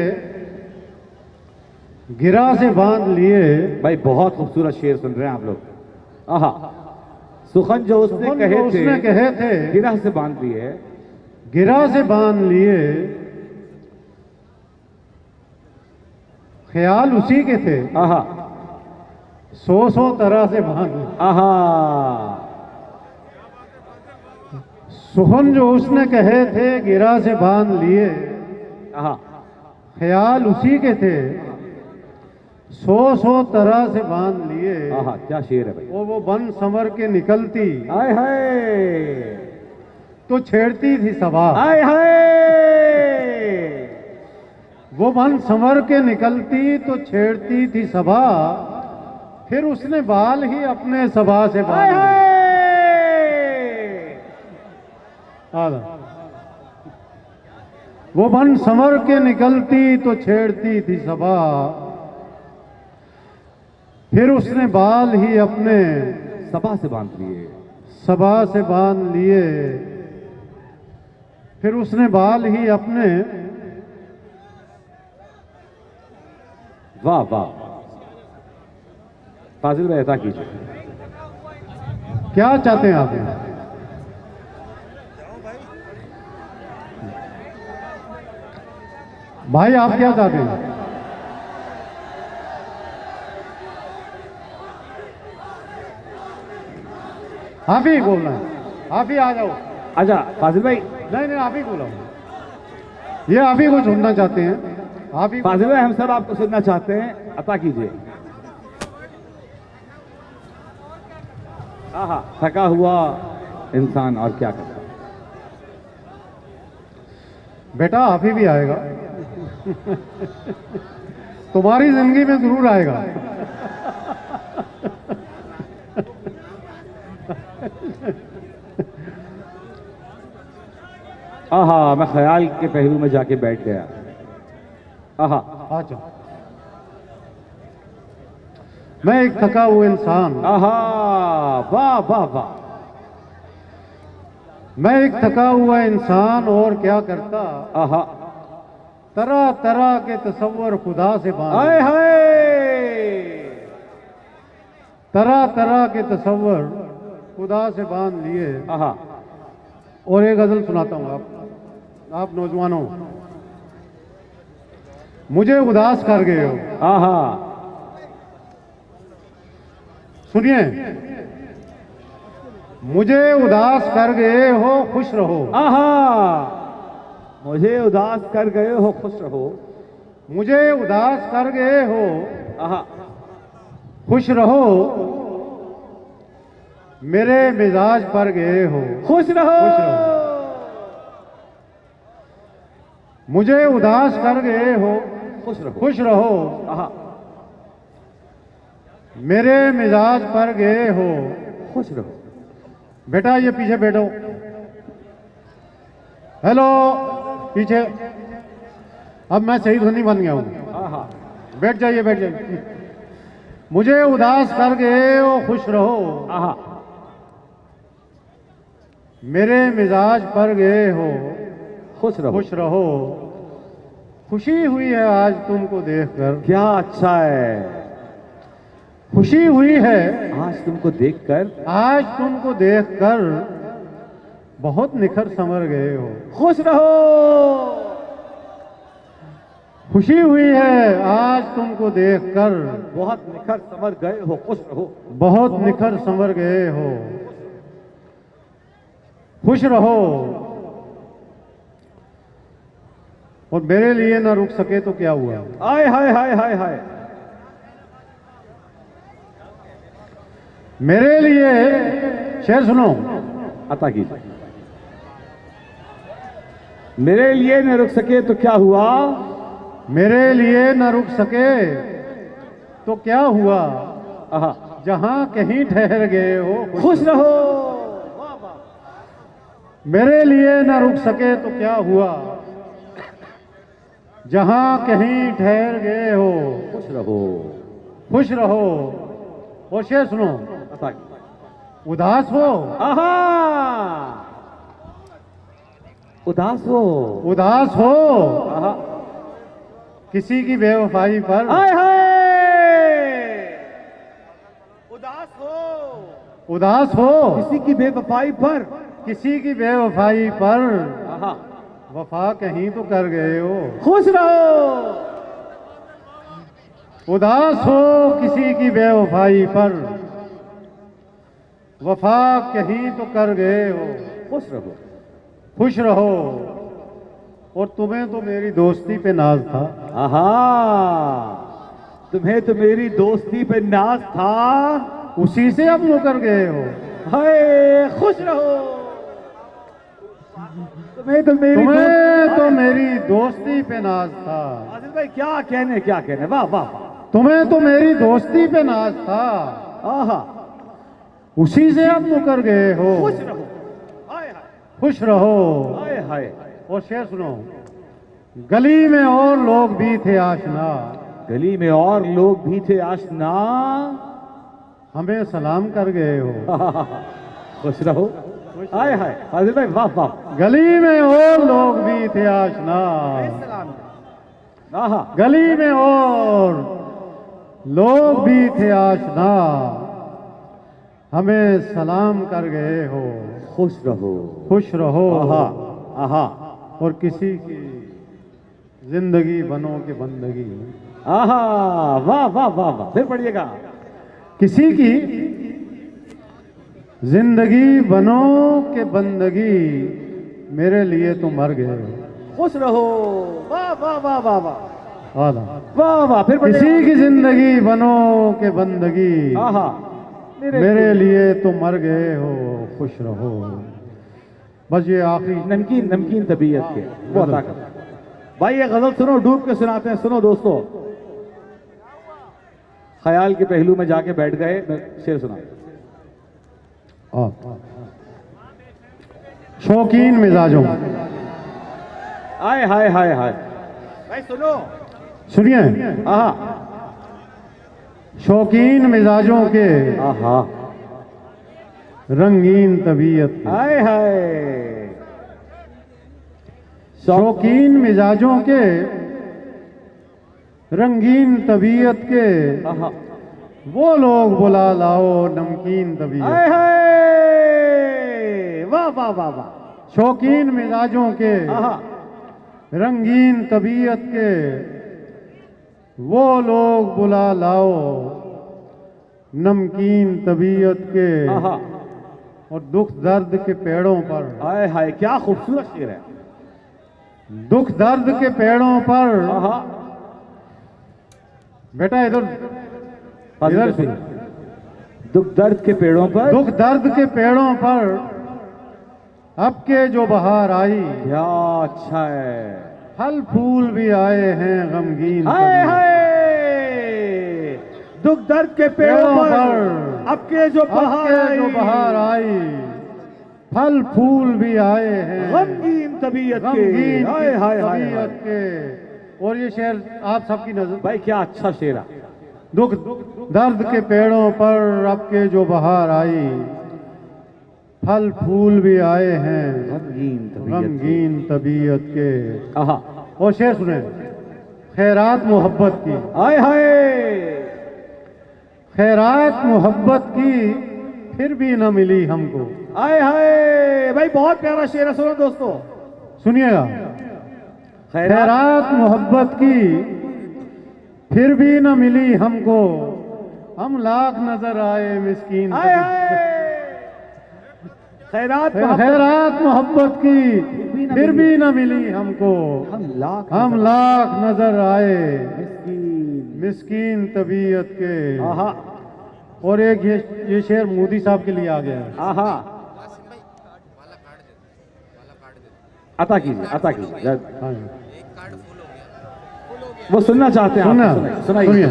गिरा से बांध लिए। भाई बहुत खूबसूरत शेर सुन रहे हैं आप लोग। आहा। सुखन जो उसने सुखन कहे जो उसने कहे थे गिरा से बांध लिए। गिरा से बांध लिए। ख्याल उसी के थे। आहा। 100 तरह से बांध लिए। आहा। सुखन जो उसने कहे थे गिरा से बांध लिए। आहा। ख्याल उसी के थे 100 तरह से बांध लिए। आहा क्या शेर है भाई। और वो बन संवर के निकलती हाय हाय। तो छेड़ती थी सबा। हाय हाय। वो बन संवर के निकलती तो छेड़ती थी सबा। फिर उसने बाल ही अपने सबा से बांध हाय लिए। हाय। आधा। वो बन संवर के निकलती तो छेड़ती थी सबा। फिर उसने बाल ही अपने सभा से बांध लिए। सबा से बांध लिए। फिर उसने बाल ही अपने। वाह वाह। फाजिल भाई अता कीजिए। क्या चाहते हैं आप? भाई आप क्या चाहते हैं? आप ही बोलना है। आप ही आ जाओ। अच्छा फाजिल भाई नहीं नहीं आप ही बोलो। ये आप ही को सुनना चाहते हैं। आप ही फाजिल भाई हम सब आपको सुनना चाहते हैं, अता कीजिए। हाँ, थका हुआ इंसान और क्या करता है। बेटा आप ही भी आएगा तुम्हारी जिंदगी में जरूर आएगा। आहा, मैं ख्याल के पहलू में जाके बैठ गया। आहा, अच्छा, मैं एक थका हुआ इंसान, आहा, वाह वाह वाह। मैं एक थका हुआ इंसान और क्या करता, आहा, तरह तरह के तस्वर खुदा से बांध, हाय हाय, तरह तरह के तस्वर खुदा से बांध लिए। आहा, और एक गजल सुनाता हूँ आप नौजवानों, मुझे उदास कर गए हो। आहा, सुनिए, मुझे उदास कर गए हो, खुश रहो। आहा, मुझे उदास कर गए हो, खुश रहो। मुझे उदास कर गए हो, आहा, खुश रहो। मेरे मिजाज पर गए हो, खुश रहो। खुश रहो। मुझे उदास कर गए हो, खुश रहो। खुश रहो। आहा, मेरे मिजाज पर गए हो, खुश रहो। बेटा ये पीछे बैठो। हेलो, पीछे। अब मैं सही ध्वनि बन गया हूं। आहा, बैठ जाइए, बैठ जाइए। मुझे उदास कर गए हो, खुश रहो। आहा, मेरे मिजाज पर गए हो, खुश रहो। खुश रहो। खुशी हुई है आज तुमको देखकर, क्या अच्छा है, खुशी हुई है आज तुमको देखकर। आज तुमको देखकर, बहुत निखर संवर गए हो। खुश रहो। खुशी हुई है आज तुमको देखकर, बहुत निखर संवर गए हो, खुश रहो। बहुत निखर संवर गए हो, खुश रहो। और मेरे लिए ना रुक सके तो क्या हुआ, आय हाय हाय हाय हाय। मेरे लिए शेर सुनो। अता कीजिए। मेरे लिए न रुक सके तो क्या हुआ, मेरे लिए न रुक सके तो क्या हुआ, आहा, जहां कहीं ठहर गए हो, खुश रहो। मेरे लिए न रुक सके तो क्या हुआ, जहां कहीं ठहर गए हो, खुश रहो। खुश रहो। और शेर सुनो। अता कीजिए। उदास हो, आहा, उदास हो। उदास हो आहा, किसी की बेवफाई पर, हाय हाय। उदास हो, उदास हो किसी की बेवफाई पर। किसी की बेवफाई पर, आहा, वफा कहीं तो कर गए हो। खुश रहो। उदास हो किसी की बेवफाई पर, वफा कहीं तो कर गए हो। खुश रहो। खुश रहो। और तुम्हें तो मेरी दोस्ती पे नाज था, आहा, तुम्हें तो मेरी दोस्ती पे नाज था, उसी से अब मुकर गए हो। हाय, खुश रहो। तुम्हें तो मेरी दोस्ती पे नाज था, आदिल भाई क्या कहने, वाह वाह वाह। तुम्हें तो मेरी दोस्ती पे नाज था, आहा, उसी से अब मुकर गए हो। खुश रहो। हाय हाय खुश रहो। हाय हाय। और शेर सुनो। गली में और लोग भी थे आशना, गली में और लोग भी थे आशना, हमें सलाम कर गए हो। खुश रहो। हाय हाय। आदिल भाई वाह वाह। गली में और लोग भी थे आशना, आहा, गली में और लोग भी थे आशना, हमें सलाम कर गए हो। खुश रहो। खुश रहो। आहा, आहा, और किसी की जिंदगी बनो के बंदगी, आहा, वाह वाह वाह वाह। फिर पढ़िएगा। किसी की जिंदगी बनो के बंदगी, मेरे लिए तो मर गए हो। खुश रहो। वाह वाह वाह वाह वाह। आला। वाह वाह, फिर किसी की जिंदगी बनो के बंदगी, आहा, मेरे लिए तो मर गए हो, खुश रहो। बस ये आखिरी नमकीन नमकीन तबीयत के वो अता कर। भाई ये गजल सुनो, डूब के सुनाते हैं। सुनो दोस्तों, ख्याल के पहलू में जाके बैठ गए, मैं शेर सुना। शौकीन मिजाजों, हाय हाय हाय हाय, भाई सुनो, सुनिए। आहा शौकीन मिजाजों के, आहा, रंगीन तबीयत के, हाय हाय, शौकीन मिजाजों के, रंगीन तबीयत के, आहा, वो लोग बुला लाओ नमकीन तबीयत। हाय हाय, वाह वाह वाह वाह, शौकीन मिजाजों के, आहा, रंगीन तबीयत के, वो लोग बुला लाओ नमकीन तबीयत के। आहा, और दुख दर्द के पेड़ों पर, हाय हाय, क्या खूबसूरत शेर है। दुख दर्द के पेड़ों पर, आहा, बेटा इधर इधर सुन, दुख दर्द के पेड़ों पर, दुख दर्द के पेड़ों पर अब के जो बहार आई, क्या अच्छा है। फल फूल भी आए हैं गमगीन हाय तबीयत। हाय, दुख दर्द के पेड़ों पर अब के जो अब बहार के जो आई, बहार आई, फल फूल भी आए हैं गमगीन तबीयत के, गमगीन हाय हाय हाय तबीयत हाय। के। और ये शेर आप सबकी नजर, भाई क्या अच्छा शेर है। दुख दर्द के पेड़ों पर अब के जो बहार आई, फल फूल भी आए हैं गमगीन तबीयत के, गमगीन तबीयत के। आहा, और शेर सुने, खैरात मोहब्बत की, हाय हाय, खैरात मोहब्बत की फिर भी न मिली हमको। हाय हाय, भाई बहुत प्यारा शेर है। सुनो दोस्तों, सुनिएगा, खैरात, खैरात मोहब्बत की फिर भी न मिली हमको, हम लाख नजर आए मिस्कीन हाय हाय, खैरात मोहब्बत, खैरात मोहब्बत की फिर भी न मिली हमको, हम लाख नजर आए मिस्कीन, मिस्कीन तबीयत के। आहा, और एक ये शेर मोदी साहब के लिए आ गया है। आहा, अता कीजिए, अता कीजिए, हाँ, वो सुनना चाहते हैं सुनना, आप, सुनाइए। सुनिए।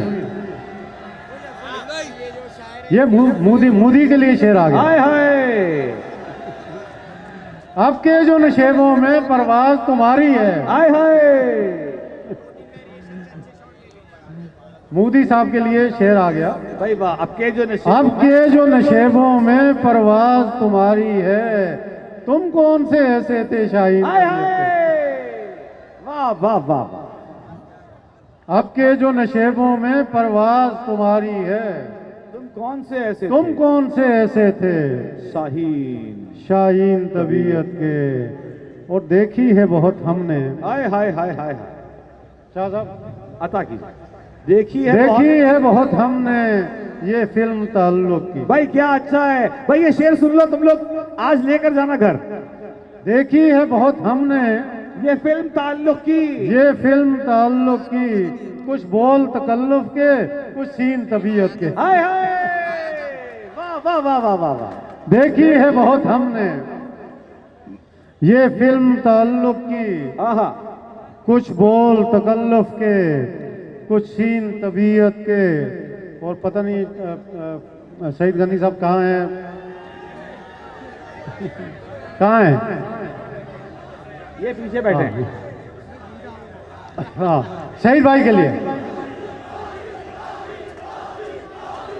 ये मोदी के लिए शेर आ गया। हाय हाय, आपके जो नशेबों में परवाज तुम्हारी है। हाय हाय, मोदी साहब के लिए शेर आ गया। भाई वाह, आपके जो नशे, आपके जो नशेबों में परवाज तुम्हारी है, तुम कौन से ऐसे थे शाहीन हाय तबीयत के? हाय, वाह वाह वाह वाह, आपके जो नशेबों में परवाज तुम्हारी है, तुम कौन से ऐसे तुम थे? कौन से ऐसे थे शाहीन, शाहीन तबीयत के। और देखी है बहुत हमने, हाय हाय हाय हाय, शाह साहब अता कीजिए, देखी है देखी बहुत- है बहुत हमने ये फिल्म ताल्लुक की। भाई क्या अच्छा है। भाई ये शेर सुन लो तुम लोग, आज लेकर जाना घर। देखी है बहुत हमने ये फिल्म ताल्लुक की, ये फिल्म ताल्लुक की, कुछ बोल तकल्लुफ के, कुछ सीन तबीयत के। हाय हाय, वाह वाह वाह वाह वाह वाह, देखी है बहुत हमने ये फिल्म ताल्लुक की, आहा, कुछ बोल तकल्लुफ के, कुछ सीन तबीयत के। और पता नहीं सईद गनी साहब कहाँ हैं, कहाँ हैं? ये पीछे बैठे हैं। हाँ, शहीद भाई के लिए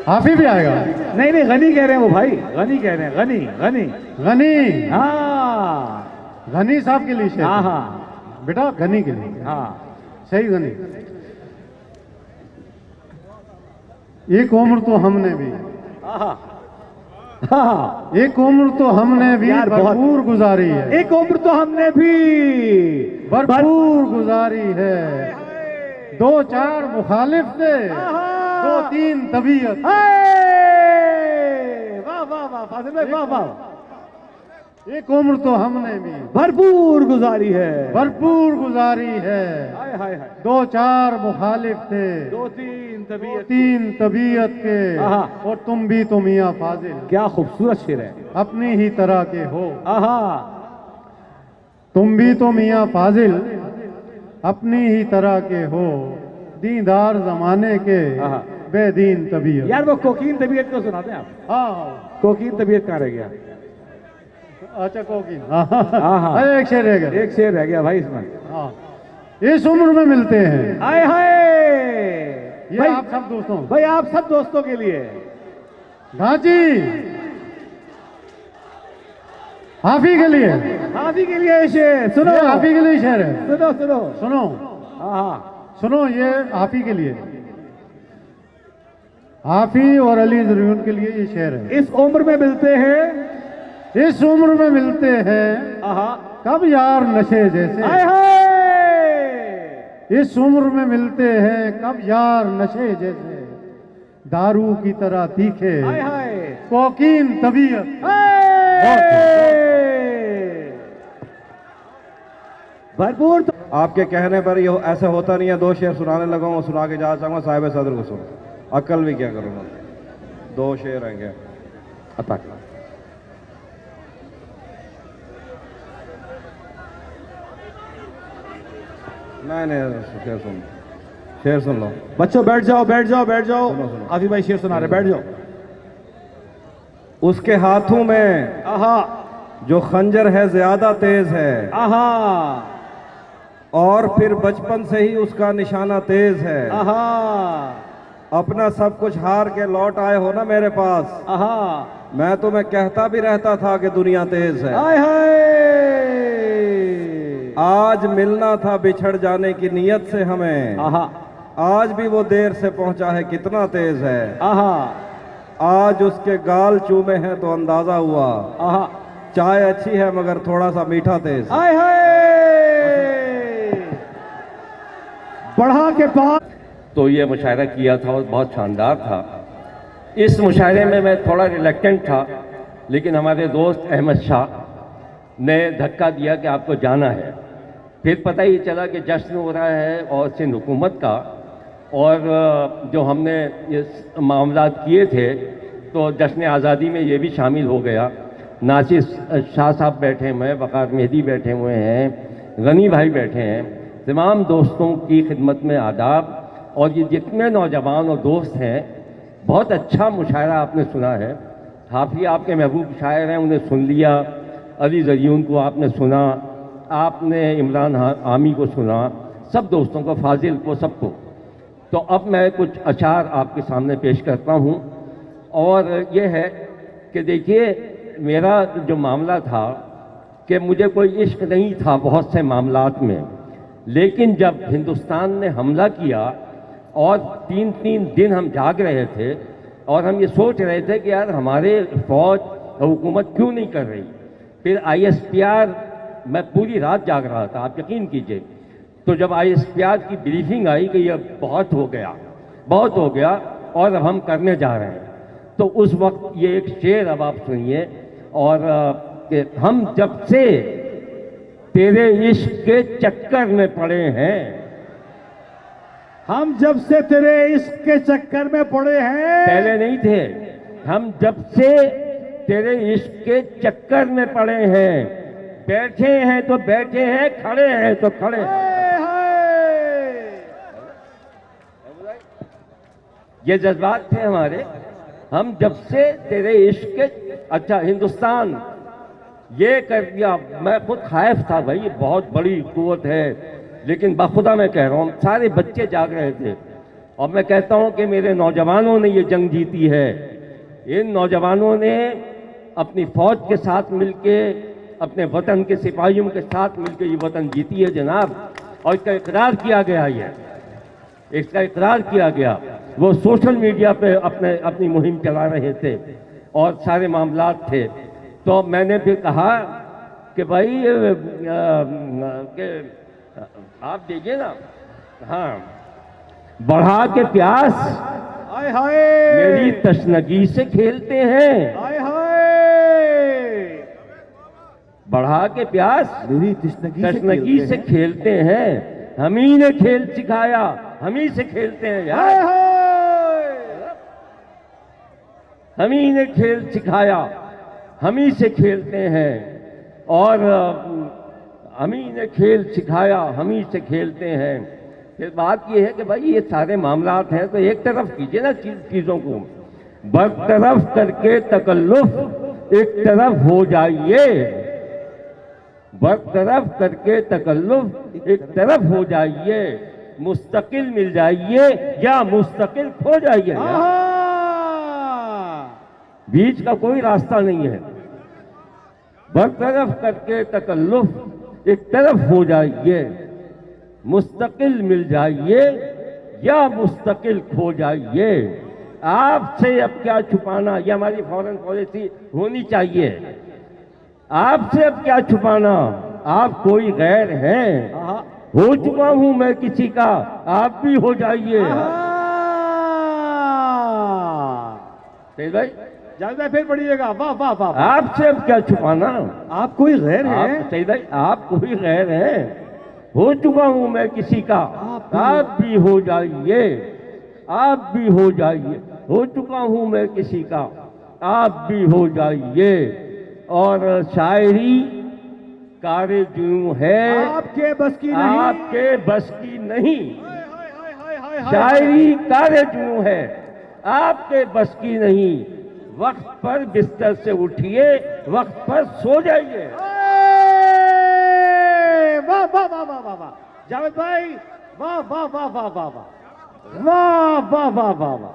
हाफी भी आएगा। नहीं नहीं, गनी कह रहे हैं वो भाई, गनी कह रहे हैं, गनी गनी, गनी, हाँ गनी साहब के लिए शेर। हाँ हाँ बेटा गनी के लिए, हाँ, सही गनी। एक उम्र तो हमने भी, आहा, हाँ, एक उम्र तो हमने भी यार बहुत- भरपूर गुजारी है, एक उम्र तो हमने भी भरपूर गुजारी है। दो चार मुखालिफ थे, दो तीन तबीयत। हाय, वाह वाह वाह, फाजिल भाई वाह वाह, एक उम्र तो हमने भी भरपूर गुजारी है। भरपूर गुजारी है। हाय हाय हाय। दो चार मुखालिफ थे, दो तीन तबीयत। तीन तबीयत के, आहा। और तुम भी तो मियां फाजिल क्या खूबसूरत शेर है। अपनी ही तरह के हो। आहा। तुम भी तो मियां फाजिल अपनी ही तरह के हो, दीनदार जमाने के आहा। बेदीन तबीयत। यार वो कोकीन तबीयत को सुनाते हैं आप। हाँ कोकीन तबीयत कहाँ रह गया? अच्छा कोकीन। हाँ। अरे एक शेर रह गया। एक शेर रह गया भाई इसमें। हाँ, इस उम्र में मिलते हैं। हाय हाय। ये भाई आप सब दोस्तों, भाई आप सब दोस्तों के लिए। घाची हाफी के लिए, हाफी के लिए शेर सुनो। ये हाफी के लिए शेर है। सुनो सुनो। सुनो हाँ सुनो, ये हाफी के लिए, हाफी और अली जरूर के लिए ये शेर है। इस उम्र में मिलते हैं। इस उम्र में मिलते हैं आहा। कब यार नशे जैसे। हाय हाय। इस उम्र में मिलते हैं कब यार नशे जैसे, दारू की तरह तीखे हाय हाय। कोकीन तबीयत। भरपूर। आपके कहने पर ये ऐसा होता नहीं है। दो शेर सुनाने लगा हूँ, सुना के जा चाहूंगा साहिब सदर को सुनो। अक्ल भी क्या करूँगा। दो शेर रहेंगे। अता नहीं शेर सुन लो। बच्चों बैठ जाओ बैठ जाओ बैठ जाओ। सुनो, सुनो। हाफी भाई शेर सुना रहे, बैठ जाओ। उसके हाथों में आहा। जो खंजर है ज्यादा तेज है, आहा। और फिर बचपन से ही उसका निशाना तेज है। आहा। अपना सब कुछ हार के लौट आए हो ना मेरे पास, आहा। मैं तुम्हें कहता भी रहता था कि दुनिया तेज है। हाय हाय। आज मिलना था बिछड़ जाने की नीयत से हमें, आहा। आज भी वो देर से पहुंचा है कितना तेज है। आहा। आज उसके गाल चूमे हैं तो अंदाजा हुआ, आहा। चाय अच्छी है मगर थोड़ा सा मीठा तेज। हाय हाय। बढ़ा के पास। तो ये मुशायरा किया था और बहुत शानदार था। इस मुशायरे में मैं थोड़ा रिलेक्टेंट था, लेकिन हमारे दोस्त अहमद शाह ने धक्का दिया कि आपको जाना है। फिर पता ही चला कि जश्न हो रहा है और सिंध हुकूमत का, और जो हमने ये मामला किए थे तो जश्न आज़ादी में ये भी शामिल हो गया। नासिर शाह साहब बैठे हुए हैं, वक़ार मेहदी बैठे हुए हैं, गनी भाई बैठे हैं। तमाम दोस्तों की खिदमत में आदाब। और ये जितने नौजवान और दोस्त हैं, बहुत अच्छा मुशायरा आपने सुना है। हाफी आपके महबूब शायर हैं, उन्हें सुन लिया। अली ज़रियून को आपने सुना, आपने इमरान आमी को सुना, सब दोस्तों को, फाजिल को, सबको। तो अब मैं कुछ अशार आपके सामने पेश करता हूँ। और ये है कि देखिए, मेरा जो मामला था कि मुझे कोई इश्क नहीं था बहुत से मामलात में, लेकिन जब हिंदुस्तान ने हमला किया और 3-3 दिन हम जाग रहे थे और हम ये सोच रहे थे कि यार हमारे फौज हुकूमत क्यों नहीं कर रही। फिर ISPR, मैं पूरी रात जाग रहा था, आप यकीन कीजिए। तो जब ISPR की ब्रीफिंग आई कि ये बहुत हो गया और अब हम करने जा रहे हैं, तो उस वक्त ये एक शेर अब आप सुनिए। और कि हम जब से तेरे इश्क के चक्कर में पड़े हैं, हम जब से तेरे इश्क के चक्कर में पड़े हैं। पहले नहीं थे, हम जब से तेरे इश्क के चक्कर में पड़े हैं, बैठे हैं तो बैठे हैं, खड़े हैं तो खड़े हैं। ये जज्बात थे हमारे। हम जब से तेरे इश्क के, अच्छा हिंदुस्तान ये कर दिया। मैं खुद खाइफ था भाई, बहुत बड़ी कुव्वत है, लेकिन बखुदा मैं कह रहा हूँ, सारे बच्चे जाग रहे थे। और मैं कहता हूँ कि मेरे नौजवानों ने ये जंग जीती है। इन नौजवानों ने अपनी फौज के साथ मिलके, अपने वतन के सिपाहियों के साथ मिलके ये वतन जीती है जनाब। और इसका इकरार किया गया, इसका इकरार किया गया। वो सोशल मीडिया पे अपनी मुहिम चला रहे थे और सारे मामलात थे। तो मैंने फिर कहा कि भाई कि आप देखिए ना, हाँ, बढ़ा के प्यास हाय हाय। मेरी तशनगी से खेलते हैं। हाय हाय। बढ़ा के प्यास मेरी तशनगी से खेलते हैं। हम ही ने खेल सिखाया, हम ही से खेलते हैं यार। हम ही ने खेल सिखाया, हम ही से खेलते हैं। और हम ही ने खेल सिखाया, हम ही से खेलते हैं। फिर बात ये है कि भाई ये सारे मामलात हैं तो एक तरफ कीजिए ना चीज़ों को, बरतरफ करके तकल्लुफ एक तरफ हो जाइए। बरतरफ करके तकल्लुफ एक तरफ हो जाइए। मुस्तकिल मिल जाइए या मुस्तकिल खो जाइए। बीच का कोई रास्ता नहीं है। बरतरफ करके तकल्लुफ एक तरफ हो जाइए। मुस्तकिल मिल जाइए या मुस्तकिल खो जाइए। आपसे अब क्या छुपाना, ये हमारी फॉरेन पॉलिसी होनी चाहिए। आपसे अब क्या छुपाना, आप कोई गैर हैं। हो चुका हूं मैं किसी का, आप भी हो जाइए। सही भाई, जावेद भाई फिर पढ़िएगा। वाह वाह वाह। आपसे अब क्या छुपाना, आप कोई गैर हैं। सही भाई, आप कोई गैर हैं। हो चुका हूं मैं किसी का, आप भी हो जाइए। आप भी हो जाइए। हो चुका हूं मैं किसी का, आप भी हो जाइए। और शायरी कारे जुनूं है, आपके बस की नहीं। आपके बस की नहीं। शायरी कारे जुनूं है, आपके बस की नहीं। वक्त पर बिस्तर से उठिए, वक्त पर सो जाइए। वाह वाह वाह वाह वाह वाह जावेद भाई, वाह वाह वाह वाह वाह वाह वाह वाह वाह वाह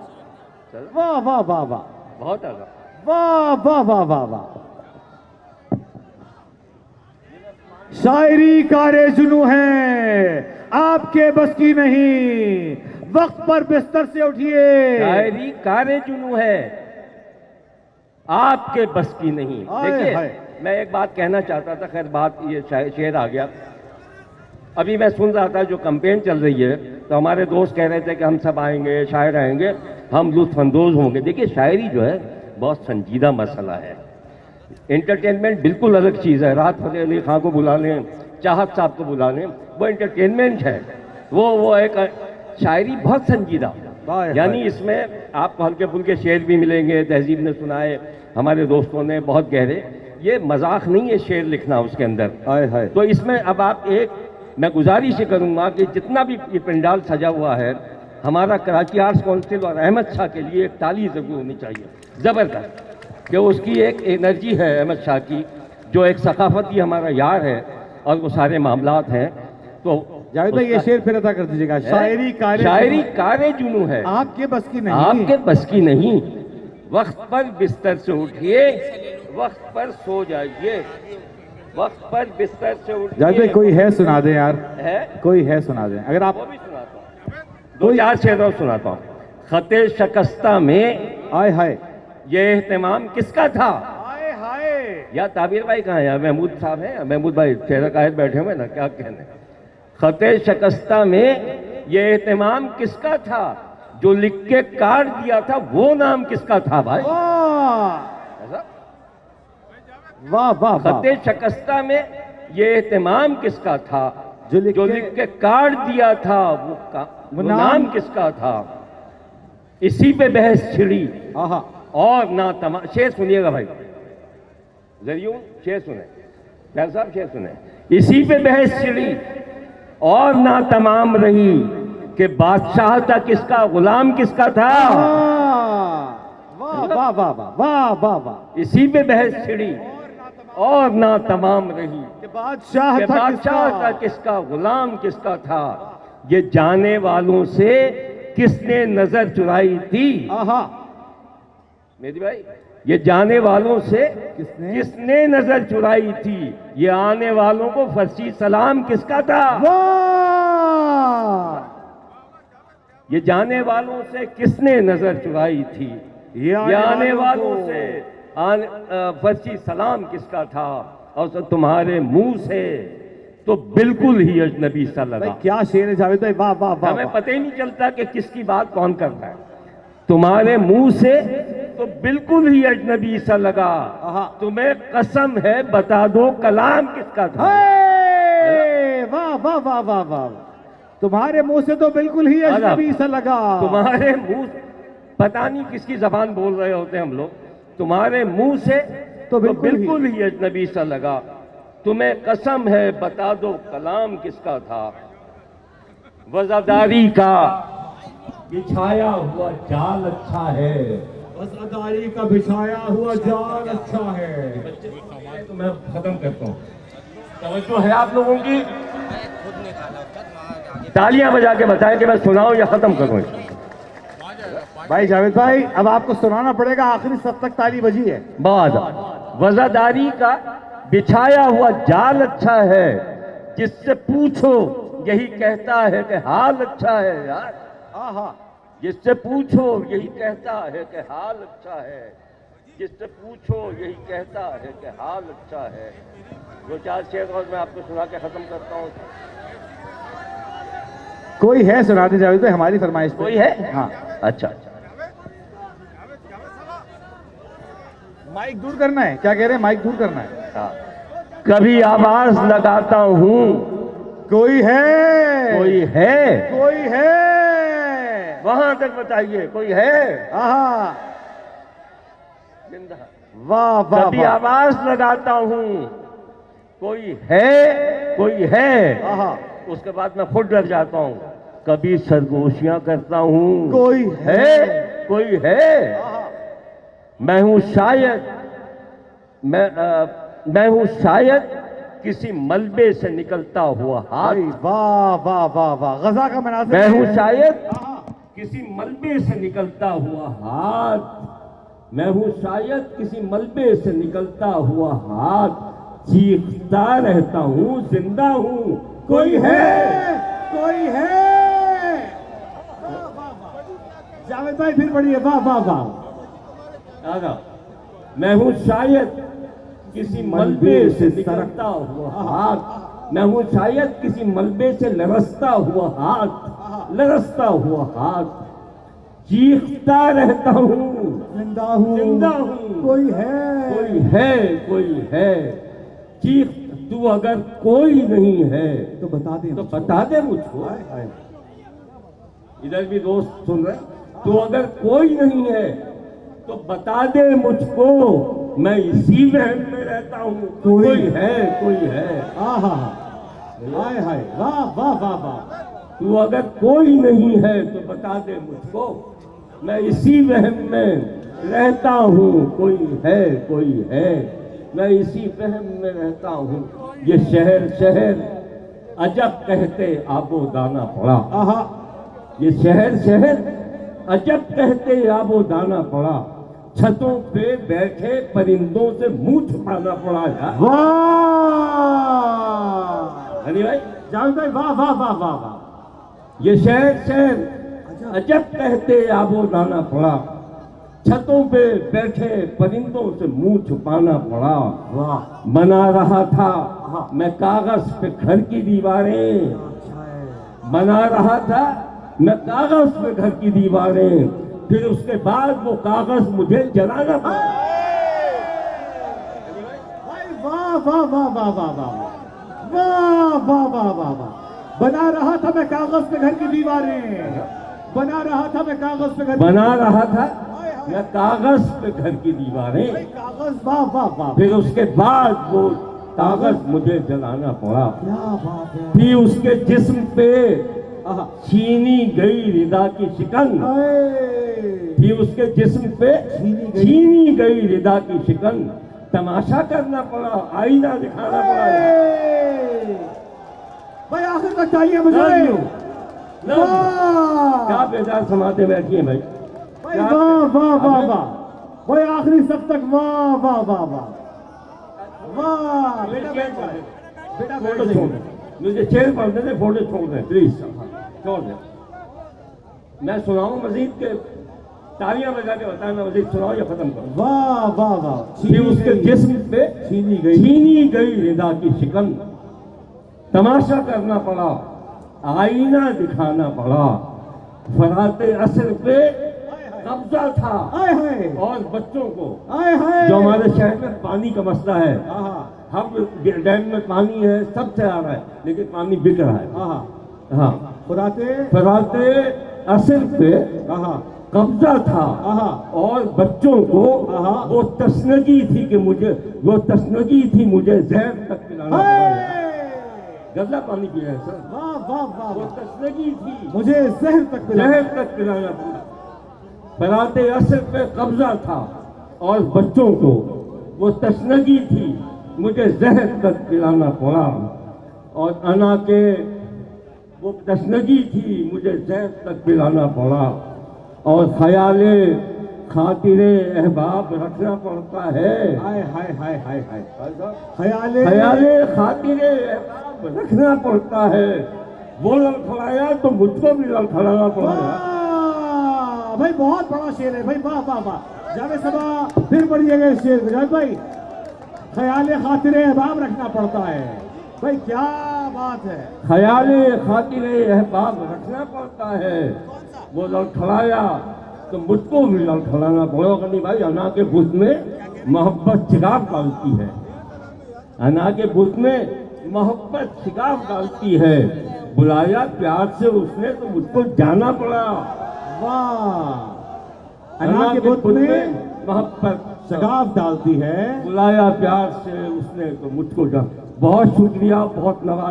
वाह वाह वाह वाह बहुत आगा। वाह वाह वाह वाह वाह। शायरी कारे जुनू है, आपके बस की नहीं। वक्त पर बिस्तर से उठिए। शायरी कारे जुनू है, आपके बस की नहीं। देखिए, मैं एक बात कहना चाहता था, खैर बात ये शेर आ गया। अभी मैं सुन रहा था जो कैंपेन चल रही है, तो हमारे दोस्त कह रहे थे कि हम सब आएंगे, शायर आएंगे, हम लुत्फानंदोज होंगे। देखिए, शायरी जो है बहुत संजीदा मसला है। एंटरटेनमेंट बिल्कुल अलग चीज़ है। राहत फतेह अली खां को बुला लें, चाहत साहब को बुला लें, वो एंटरटेनमेंट है। वो एक शायरी बहुत संजीदा, यानी इसमें आपको हल्के फुल्के शेर भी मिलेंगे, तहजीब ने सुनाए, हमारे दोस्तों ने बहुत गहरे। ये मजाक नहीं है शेर लिखना उसके अंदर। तो इसमें अब आप मैं गुजारिश करूंगा कि जितना भी ये पंडाल सजा हुआ है, हमारा कराची आर्ट्स काउंसिल और अहमद शाह के लिए एक ताली जरूर होनी चाहिए, ज़बरदस्त, कि उसकी एक एनर्जी है अहमद शाह की, जो एक सकाफती हमारा यार है और वो सारे मामलात हैं। तो जावेद भाई ये शेर फिर अदा कर दीजिएगा। शायरी कारे जुनू है, आपके बस की नहीं। आपके बस की नहीं। वक्त पर बिस्तर से उठिए, वक्त पर सो जाइए। वक्त पर बिस्तर से उठिए। जावेद भाई कोई है सुना दें यार। है कोई है सुना दें, अगर आप। वो भी सुनाता हूँ, 2-4 शेर और सुनाता हूँ। खते शकस्ता में आए हाय, ये एहतमाम किसका था। हाय हाय। या ताबिर भाई कहाँ है, महमूद साहब हैं, महमूद भाई चेहरा कायद बैठे हुए ना, क्या कहने। खते शकस्ता में ये एहतमाम किसका था, जो लिख के काट दिया था वो नाम किसका था भाई। वाह वाह। खते शकस्ता में ये एहतमाम किसका था, जो लिख के काट दिया था वो नाम किसका था। इसी पे बहस छिड़ी और ना तमाम। शेर सुनिएगा भाई, जरियूं शेर सुने, फैल साहब शेर सुने। इसी पे बहस छिड़ी और ना तमाम रही कि बादशाह था किसका, गुलाम किसका था। वाह वाह वाह वाह वाह वाह। इसी पे बहस छिड़ी और ना तमाम रही कि बादशाह था किसका, गुलाम किसका था। ये जाने वालों से किसने नजर चुराई थी। मेरी भाई, ये जाने वालों से किसने नजर चुराई थी। ये आने वालों को फर्शी सलाम किसका था। ये जाने वालों से किसने नजर चुराई थी। ये आने वालों से फर्शी सलाम किसका था। और तुम्हारे मुंह से तो बिल्कुल ही अजनबी सा लगा। क्या शेर है जावेद भाई, वाह वाह वाह। हमें पता ही नहीं चलता कि किसकी बात कौन करता है। तुम्हारे मुंह से तो बिल्कुल ही अजनबी सा लगा। तुम्हें कसम है बता दो कलाम किसका था। हे! वाह वाह वाह वाह वाह, तुम्हारे मुंह से तो बिल्कुल ही अजनबी सा लगा। तुम्हारे मुंह पता नहीं किसकी जबान बोल रहे होते हम लोग, तुम्हारे मुंह से तो बिल्कुल ही अजनबी सा लगा। तुम्हें कसम है बता दो कलाम किसका था। वज़ादारी का बिछाया हुआ जाल अच्छा है, वज़ादारी का बिछाया हुआ जाल अच्छा है। तो मैं खत्म करता हूँ। तवज्जो है आप लोगों की? तालियां बजा के बताएं कि मैं सुनाऊं या खत्म करूं। भाई जावेद भाई, अब आपको सुनाना पड़ेगा, आखिरी सब तक ताली बजी है। बाद वज़ादारी का बिछाया हुआ जाल अच्छा है, जिससे पूछो यही कहता है कि हाल अच्छा है यार। जिससे पूछो यही कहता है कि हाल अच्छा है, जिससे पूछो यही कहता है कि हाल अच्छा है। दो चार शेर और मैं आपको सुना के खत्म करता हूँ। कोई है सुनाते जावेद भाई हमारी फरमाइश पे? कोई है? हाँ। अच्छा, माइक दूर करना है, क्या कह रहे हैं? माइक दूर करना है। हाँ। कभी आवाज लगाता हूँ, कोई है, कोई है, कोई है, वहां तक बताइए कोई है। आहा, जिंदा। वाह वाह कभी वाह, आवाज लगाता हूँ, कोई है, कोई है। आहा, उसके बाद मैं खुद डर जाता हूँ। कभी सरगोशियां करता हूँ, कोई है, कोई है। मैं हूँ शायद, मैं हूँ शायद किसी मलबे से निकलता हुआ हाथ। वाह वाह वाह वाह, गजा का मनाज़िर। मैं हूँ शायद किसी मलबे से निकलता हुआ हाथ। मैं हूँ शायद किसी मलबे से निकलता हुआ हाथ। चीखता रहता हूँ, जिंदा हूँ, कोई है, कोई है। जावेद भाई फिर पढ़िए, वाह वाह वाह। आगा। मैं हूँ शायद किसी मलबे से निकलता हुआ हाथ। मैं हूँ शायद किसी मलबे से लरसता हुआ हाथ, लरसता हुआ हाथ। चीखता रहता हूँ, जिंदा हूँ, जिंदा हूँ, कोई है, कोई है, कोई है। चीख तू अगर कोई नहीं है तो बता दे, तो बता दे मुझको। इधर भी दोस्त सुन रहे। तू अगर कोई नहीं है तो बता दे मुझको, मैं इसी वहम में रहता हूँ। कोई है, कोई है। आहा, हाय हाय, वाह वाह वाह वाह। तू अगर कोई नहीं है तो बता दे मुझको, मैं इसी वहम में रहता हूँ। कोई है, कोई है, मैं इसी वहम में रहता हूँ। ये शहर शहर अजब कहते आबो दाना पड़ा। आहा, ये शहर शहर अजब कहते आबो दाना पड़ा। छतों पे बैठे परिंदों से मुंह छुपाना पड़ा यार। वाह हनी भाई, जावेद भाई, वाह वाह वाह वाह वाह। ये शहर शहर अजब कहते आबो दाना पड़ा। छतों पे बैठे परिंदों से मुंह छुपाना पड़ा। वाह, बना रहा था मैं कागज पे घर की दीवारें। बना रहा था मैं कागज पे घर की दीवारें। फिर उसके बाद वो कागज मुझे जलाना पड़ा। वाह वाह वाह वाह वाह वाह, वाह वाह वाह वाह वाह। बना रहा था मैं कागज पे घर की दीवारें। बना रहा था मैं कागज पे घर, बना रहा था मैं कागज पे घर की दीवारें। कागज, वाह वाह वाह। फिर उसके बाद वो कागज मुझे जलाना पड़ा। क्या बात है। फिर उसके जिस्म पे छीनी गई रिदा की शिकन। फिर उसके जिस्म पे छीनी गई रिदा की शिकन। तमाशा करना पड़ा, आईना दिखाना पड़ा। भाई आखिर तक तालियां बजाएं। क्या बेजार समाते बैठी हैं भाई। भाई वाह वाह वाह वाह। भाई आखिरी सब तक वाह वाह वाह वाह वाह। बेटा बैठ जाए, बेटा बैठ फोटो छोड़ जाइए। दे, मुझे शेर पढ़ने दे, फोटो छोड़ दे प्लीज, छोड़ दे। मैं सुनाऊं मजीद के? तालियां बजा के बताना मजीद सुनाओ या खत्म करो। वाह वाह वाह। फिर उसके जिस्म पे छीनी गई रिदा की शिकन। तमाशा करना पड़ा, आईना दिखाना पड़ा। फराते असर पे कब्जा था आए हाय और बच्चों को आए हाय जो हमारे शहर में पानी का मसला है, आहा हम डैम में पानी है, सब से आ रहा है, लेकिन पानी बिक रहा है। आहा हाँ, फुराते फराते असर पे आहा कब्जा था आहा और बच्चों को आहा। वो तस्नगी थी कि मुझे जहर तक पिलाना पड़ा। गंदा पानी पी रहे हैं सर, वाह वाह वाह वो वाह। तस्नगी थी, मुझे जहर तक मिला जहर तक पिलाना पड़ा। फराते असर पे कब्जा था और बच्चों को वो तस्नगी थी, मुझे जहर तक पिलाना पड़ा। और अना के वो तस्नगी थी, मुझे जहर तक पिलाना पड़ा। और ख्याले खातिरे अहबाब रखना पड़ता है। हाय हाय हाय हाय हाय ख्याले खातिरे अहबाब रखना पड़ता है। वो लड़खड़ाया तो मुझको भी लड़खड़ाना पड़ेगा। वाह भाई, बहुत बड़ा शेर है भाई, वाह वाह वाह। जावेद सबा फिर पढ़िएगा इस शेर को जावेद भाई। ख्याले खातिरे अहबाब रखना पड़ता है भाई, क्या बात है। ख्याले खातिरे अहबाब रखना पड़ता है। वो लड़खड़ाया तो मुझको भी लड़खड़ाना पड़ेगा। नहीं भाई, अना के बुत में मोहब्बत चिराग डालती है, अना के बुत में मोहब्बत चिराग डालती है। बुलाया प्यार से उसने तो मुझको जाना पड़ा। वाह, अना के बुत में मोहब्बत शगाफ डालती है। बुलाया प्यार से उसने तो मुझको जाना। बहुत शुक्रिया, बहुत नवाज।